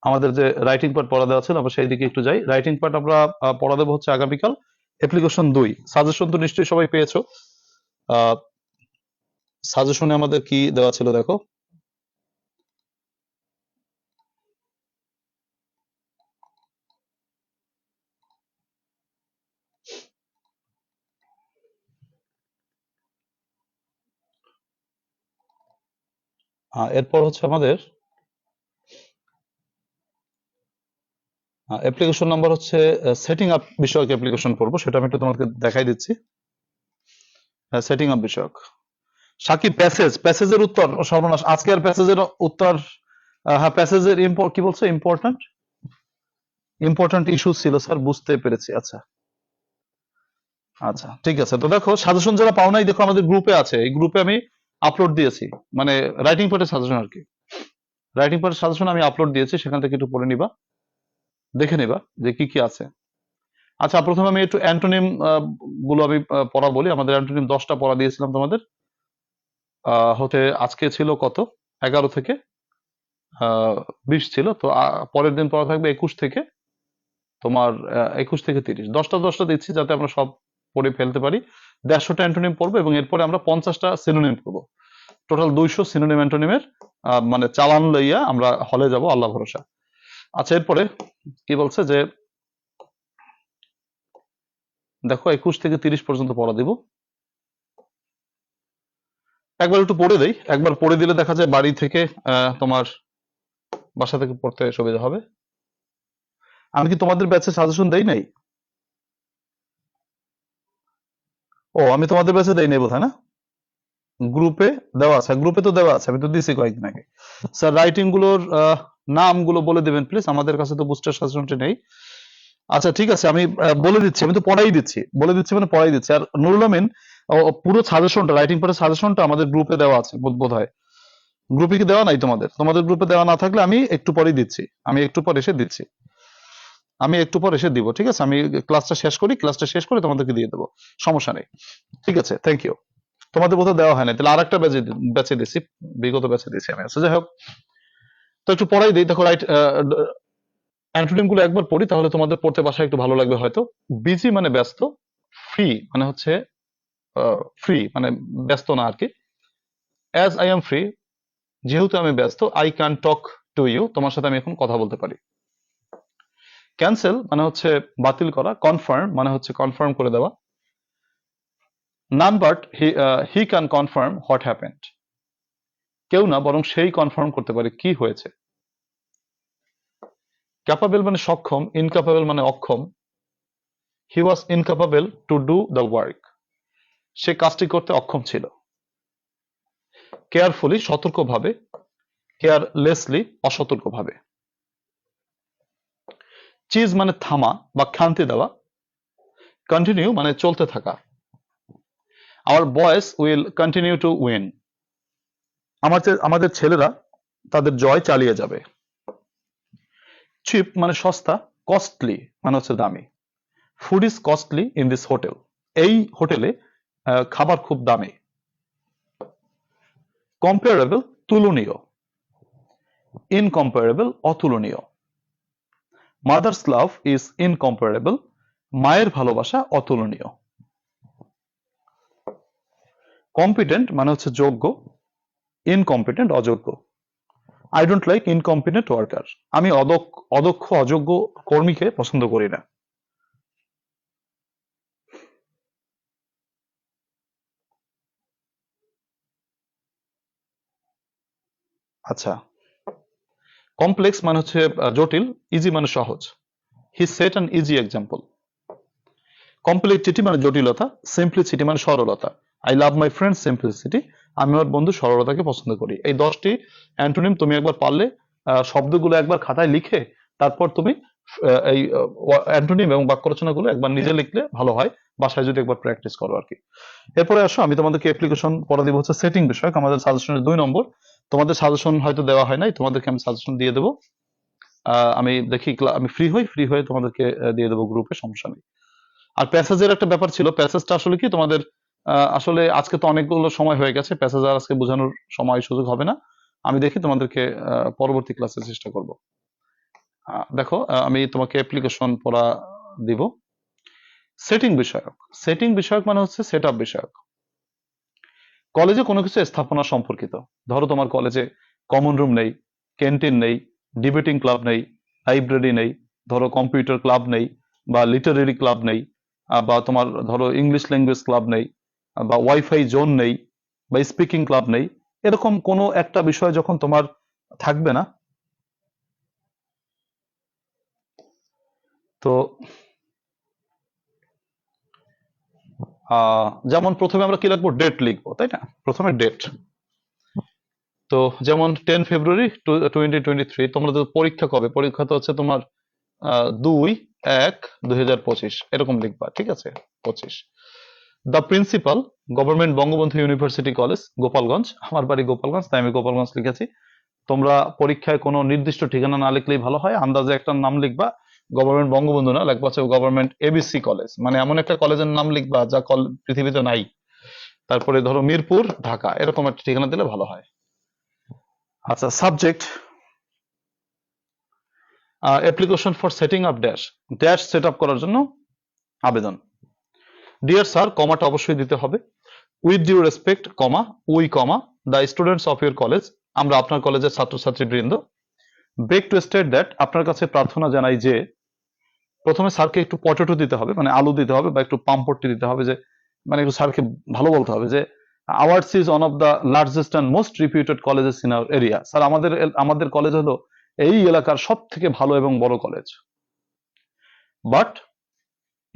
আমাদের যে রাইটিং পার্ট পড়া দেওয়া ছিল আমরা সেই দিকে একটু যাই। রাইটিং পার্ট আমরা পড়া দেবো হচ্ছে আগামীকাল। অ্যাপ্লিকেশন 2 সাজেশন তো নিশ্চয়ই সবাই পেয়েছো। সাজেশনে আমাদের কি দেওয়া ছিল দেখো। এরপর হচ্ছে আমাদের অ্যাপ্লিকেশন নাম্বার হচ্ছে সেটিং আপ বিষয়ক অ্যাপ্লিকেশন পড়বো, সেটা আমি একটু তোমাকে দেখাই দিচ্ছি। সেটিং আপ বিষয়ক। সাকিব, প্যাসেজের উত্তর, সর্বনাশ, আজকে আর প্যাসেজের উত্তর, হ্যাঁ প্যাসেজের কি বলছো, ইম্পর্ট্যান্ট ইস্যু ছিল স্যার, বুঝতে পেরেছি। আচ্ছা আচ্ছা ঠিক আছে। তো দেখো সাজেশন যারা পাও নাই, দেখো আমাদের গ্রুপে আছে, এই গ্রুপে আমি আপলোড দিয়েছি, মানে রাইটিং পার্টের সাজেশন আর কি, রাইটিং পার্টের সাজেশন আমি আপলোড দিয়েছি, সেখান থেকে একটু পড়ে নিবা, দেখে নিবা যে কি কি আছে। আচ্ছা, প্রথমে আমি একটু অ্যান্টোনিম গুলো আমি পড়া বলি। আমাদের অ্যান্টোনিম 10টা পড়া দিয়েছিলাম তোমাদের, হতে আজকে ছিল কত, 11 থেকে 20 ছিল, তো পরের দিন পড়া থাকবে 21 থেকে তোমার 21 থেকে 30, 10টা দিচ্ছি যাতে আমরা সব পড়ে ফেলতে পারি। 150টা অ্যান্টোনিম পড়বো এবং এরপরে আমরা 50টা সিনোনিম পড়বো। টোটাল 200 সিনোনিম অ্যান্টোনিমের মানে চালান লইয়া আমরা হলে যাব, আল্লাহ ভরসা। আচ্ছা, এরপরে কি বলছে যে দেখো 21 থেকে 30 পর্যন্ত পড়া দিব। একবার একটু পড়ে দেই, একবার পড়ে দিলে দেখা যায় বাড়ি থেকে তোমার বাসা থেকে পড়তে সুবিধা হবে। আমি কি তোমাদের ব্যাচে সাজেশন দেই নাই? ও, আমি তোমাদের ব্যাচে দেই নাই বোধহয়, না? গ্রুপে দেওয়া আছে, গ্রুপে তো দেওয়া আছে, আমি তো দিছি কয়েকদিন আগে। স্যার রাইটিং গুলোর নামগুলো বলে দেবেন প্লিজ, আমাদের কাছে তো বুস্টার সাজেশনটি নেই। আচ্ছা ঠিক আছে, আমি বলে দিচ্ছি, আমি তো পড়াই দিচ্ছি, বলে দিচ্ছি মানে পড়াই দিচ্ছি। আর নুরুল আমিন, পুরো সাজেশনটা, রাইটিং পার্টের সাজেশনটা আমাদের গ্রুপে দেওয়া আছে বোধ হয়। গ্রুপে কি দেওয়া নাই তোমাদের? তোমাদের গ্রুপে দেওয়া না থাকলে আমি একটু পরেই দিচ্ছি, আমি একটু পর এসে দিচ্ছি, আমি একটু পর এসে দিব, ঠিক আছে? আমি ক্লাসটা শেষ করি, ক্লাসটা শেষ করে তোমাদেরকে দিয়ে দেবো, সমস্যা নেই। ঠিক আছে, থ্যাংক ইউ। তোমাদের কোথাও দেওয়া হয় না, তাহলে আর একটা ব্যাচে দিচ্ছি, বিগত ব্যাচে দিচ্ছি আমি। আচ্ছা যাই হোক, তো একটু পড়াই দিই। দেখো, রাইট অ্যান্টোনিম গুলো একবার পড়ি, তাহলে তোমাদের পড়তে বাসায় একটু ভালো লাগবে হয়তো। বিজি মানে ব্যস্ত, ফ্রি মানে হচ্ছে ফ্রি মানে ব্যস্ত না আর কি। অ্যাজ আই এম ফ্রি, যেহেতু আমি ব্যস্ত, I can talk to you, তোমার সাথে আমি এখন কথা বলতে পারি। ক্যান্সেল মানে হচ্ছে বাতিল করা, কনফার্ম মানে হচ্ছে কনফার্ম করে দেওয়া। None but he can confirm what happened, কেউ না বরং সেই কনফার্ম করতে পারে কি হয়েছে। ক্যাপাবেল মানে সক্ষম, ইনক্যাপাবেল মানে অক্ষম। হি ওয়াজ ইনক্যাপাবেল টু ডু দ্য ওয়ার্ক, সে কাজটি করতে অক্ষম ছিল। কেয়ারফুলি সতর্কভাবে, কেয়ারলেসলি অসতর্কভাবে। চিজ মানে থামা বা ক্ষান্তি দেওয়া। কন্টিনিউ মানে চলতে থাকা। Our boys will continue to win, আমাদের ছেলেরা তাদের জয় চালিয়ে যাবে। চিপ মানে সস্তা, কস্টলি মানে হচ্ছে দামি। Food is costly in this hotel, এই হোটেলে খাবার খুব দামি। কম্পারেবল তুলনীয়, ইনকম্পারেবল অতুলনীয়। মাদার্স লাভ ইজ ইনকম্পারেবল, মায়ের ভালোবাসা অতুলনীয়। কম্পিটেন্ট মানে হচ্ছে যোগ্য, ইনকম্পিটেন্ট অযোগ্য। I don't like incompetent worker, আমি অদক্ষ অযোগ্য কর্মীকে পছন্দ করি না। আচ্ছা, কমপ্লেক্স মানে হচ্ছে জটিল, ইজি মানে সহজ। He set an easy example. Complexity মানে জটিলতা, সিম্পলিসিটি মানে সরলতা। I love my friend simplicity, আমি আমার বন্ধু সরলতাকে পছন্দ করি। এই 10টি অ্যান্টোনিম তুমি একবার পারলে শব্দগুলো একবার খাতায় লিখে তারপর তুমি এই অ্যান্টোনিম এবং বাক্য রচনাগুলো একবার নিজে লিখলে ভালো হয়, বাসায় যদি একবার প্র্যাকটিস করো আর কি। এরপরে আসো, আমি তোমাদেরকে অ্যাপ্লিকেশন পড়া দিব হচ্ছে সেটিং বিষয়ক, আমাদের সাজেশনের 2 নম্বর। তোমাদের সাজেশন হয়তো দেওয়া হয় নাই, তোমাদেরকে আমি সাজেশন দিয়ে দেবো। আমি দেখি আমি ফ্রি হয়ে তোমাদেরকে দিয়ে দেবো গ্রুপে, সমস্যা নেই। আর প্যাসেজের একটা ব্যাপার ছিল, প্যাসেজটা আসলে কি তোমাদের আসলে আজকে তো অনেকগুলো সময় হয়ে গেছে, প্যাসেজ আর আজকে বোঝানোর সময় সুযোগ হবে না। আমি দেখি তোমাদেরকে পরবর্তী ক্লাসে চেষ্টা করব। দেখো, আমি তোমাকে অ্যাপ্লিকেশন পড়া দিব। সেটিং বিষয়ক, সেটিং বিষয়ক মানে হচ্ছে সেট আপ বিষয়ক। কলেজে কোনো কিছু স্থাপনা সম্পর্কিত। ধরো তোমার কলেজে কমন রুম নেই, ক্যান্টিন নেই, ডিবেটিং ক্লাব নেই, লাইব্রেরি নেই, ধরো কম্পিউটার ক্লাব নেই, বা লিটারেরি ক্লাব নেই, বা তোমার ধরো ইংলিশ ল্যাঙ্গুয়েজ ক্লাব নেই, বা ওয়াইফাই জোন নেই, বা স্পিকিং ক্লাব নেই। এরকম কোনো একটা বিষয় যখন তোমার থাকবে না, তো যেমন প্রথমে আমরা কি লিখবো, ডেট লিখবো, তাই না? প্রথমে ডেট। তো যেমন 10 ফেব্রুয়ারি 2023, তোমরা তো পরীক্ষা কবে, পরীক্ষা তো হচ্ছে তোমার 2/1/2025, এরকম লিখবা, ঠিক আছে? 25। The principal, government Bangabandhu university college, Gopalganj. আমার বাড়ি গোপালগঞ্জ, তাই আমি গোপালগঞ্জ লিখেছি। তোমরা পরীক্ষায় কোনো নির্দিষ্ট ঠিকানা না লিখলেই ভালো হয়, আন্দাজে একটা নাম লিখবা। গভর্নমেন্ট বঙ্গবন্ধু না, লিখবা হচ্ছে গভর্নমেন্ট এবিসি কলেজ, মানে এমন একটা কলেজের নাম লিখবা যা পৃথিবীতে নাই। তারপরে ধরো মিরপুর, ঢাকা, এরকম একটা ঠিকানা দিলে ভালো হয়। আচ্ছা, subject, application for setting up dash, dash set up করার জন্য আবেদন। ডিয়ার স্যার, কমাটা অবশ্যই দিতে হবে। With due respect, comma, we, comma, the students of your college, আমরা আপনার কলেজের ছাত্রছাত্রী বৃন্দ। বেক টু স্টেট দ্যাট, আপনার কাছে প্রার্থনা জানাই যে। প্রথমে স্যারকে একটু পটেটো দিতে হবে, মানে আলু দিতে হবে, বা একটু পামপট্টি দিতে হবে, যে মানে একটু স্যারকে ভালো বলতে হবে যে ours is one of the largest and most reputed colleges in our area. Sir আমাদের কলেজ হলো এই এলাকার সব থেকে ভালো এবং বড় কলেজ। But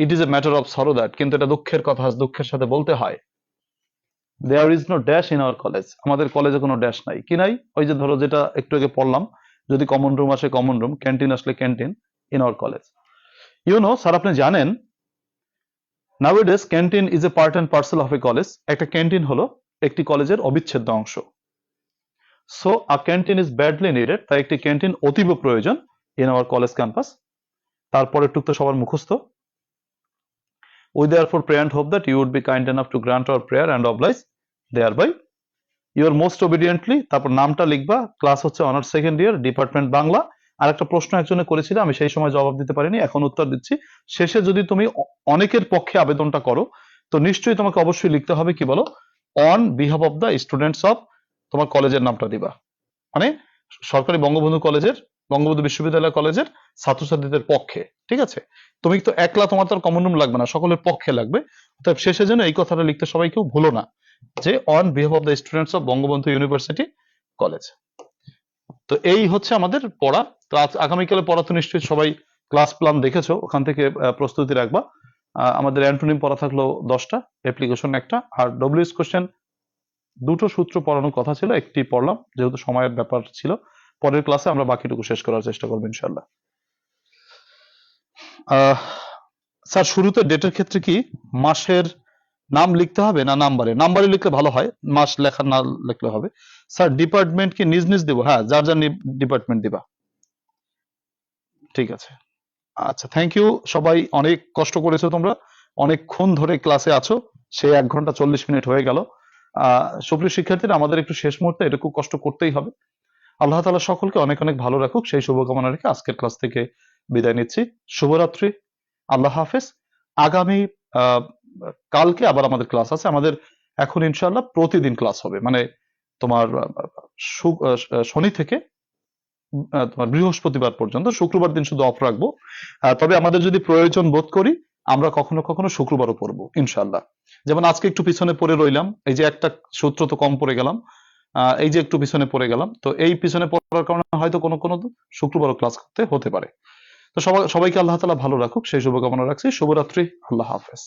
it is a matter of sorrow that, কিন্তু এটা দুঃখের কথা, দুঃখের সাথে বলতে হয়, there is no dash in our college. আমাদের কলেজে কোনো ড্যাশ নাই। কি নাই? ওই যে ধরো যেটা একটু আগে পড়লাম, যদি কমন রুম আসে কমন রুম, ক্যান্টিন আসলে canteen in our college. Sir আপনি জানেন nowadays canteen is a part and parcel of a college. একটা ক্যান্টিন হলো একটি কলেজের অবিচ্ছেদ্য অংশ। So a canteen is badly needed, তাই একটি ক্যান্টিন অতীব প্রয়োজন ইন আওয়ার কলেজ ক্যাম্পাস। তারপরে টুক তো সবার মুখস্থ। We therefore pray and hope that you would be kind enough to grant our prayer and oblige thereby. You are most obediently, তারপর নামটা লিখবা, ক্লাস হচ্ছে honours second year, department Bangla. আর একটা প্রশ্ন একজনে করেছিল, আমি সেই সময় জবাব দিতে পারিনি, এখন উত্তর দিচ্ছি। শেষে যদি তুমি অনেকের পক্ষে আবেদনটা করো, তো নিশ্চয়ই তোমাকে অবশ্যই লিখতে হবে কি বলো, on behalf of the students of, তোমার কলেজের নামটা দিবা, মানে সরকারি বঙ্গবন্ধু কলেজের, বঙ্গবন্ধু বিশ্ববিদ্যালয় কলেজের ছাত্রছাত্রীদের পক্ষে। ঠিক আছে? তুমি তো একলা, তোমার তো কমন রুম লাগবে না, সকলের পক্ষে লাগবে। অতএব শেষে যেন এই কথাটা লিখতে সবাই কেউ ভুলো না, যে on behalf of the students of Bangabandhu university college. তো এই হচ্ছে আমাদের পড়া। তো আগামীকালে পড়া তো নিশ্চয়ই সবাই ক্লাস প্ল্যান দেখেছো, ওখান থেকে প্রস্তুতি রাখবা। আমাদের অ্যান্টোনিম পড়া থাকলো 10টা, অ্যাপ্লিকেশন একটা, আর ডব্লিউএস কোশ্চেন দুটো সূত্র পড়ানোর কথা ছিল, একটি পড়লাম যেহেতু সময়ের ব্যাপার ছিল। পরের ক্লাসে আমরা বাকিটুকু শেষ করার চেষ্টা করবো ইনশাল্লাহ। স্যার শুরুতে ডেটের ক্ষেত্রে কি মাসের নাম লিখতে হবে না নাম্বারে? নাম্বারে লিখলে ভালো হয়, মাস লেখা না লিখলে হবে। স্যার ডিপার্টমেন্ট কি নিজ নিজ দিব? হ্যাঁ, যার যার ডিপার্টমেন্ট দিবা। ঠিক আছে, আচ্ছা, থ্যাংক ইউ। সবাই অনেক কষ্ট করেছো তোমরা, অনেকক্ষণ ধরে ক্লাসে আছো, সে 1 ঘন্টা 40 মিনিট হয়ে গেল। সুপ্রিয় শিক্ষার্থীরা, আমাদের একটু শেষ মুহূর্তে এটুকু কষ্ট করতেই হবে। আল্লাহ তাআলা সকলকে অনেক অনেক ভালো রাখুক, সেই শুভকামনা রেখে আজকের ক্লাস থেকে বিদায় নিচ্ছি। শুভরাত্রি, আল্লাহ হাফেজ। আগামী কালকে আবার আমাদের ক্লাস আছে। আমাদের এখন ইনশাআল্লাহ প্রতিদিন ক্লাস হবে, মানে তোমার শনি থেকে তোমার বৃহস্পতিবার পর্যন্ত। শুক্রবার দিন শুধু অফ রাখবো। তবে আমাদের যদি প্রয়োজন বোধ করি, আমরা কখনো কখনো শুক্রবারও পড়বো ইনশাআল্লাহ। যেমন আজকে একটু পিছনে পড়ে রইলাম, এই যে একটা সূত্র তো কম পড়ে গেলাম, এই যে একটু পিছনে পড়ে গেলাম, তো এই পিছনে পড়ার কারণে হয়তো কোনো কোনো শুক্রবারও ক্লাস করতে হতে পারে। তো সবাইকে আল্লাহ তাআলা ভালো রাখুক, সেই শুভকামনা রাখছি। শুভরাত্রি, আল্লাহ হাফেজ।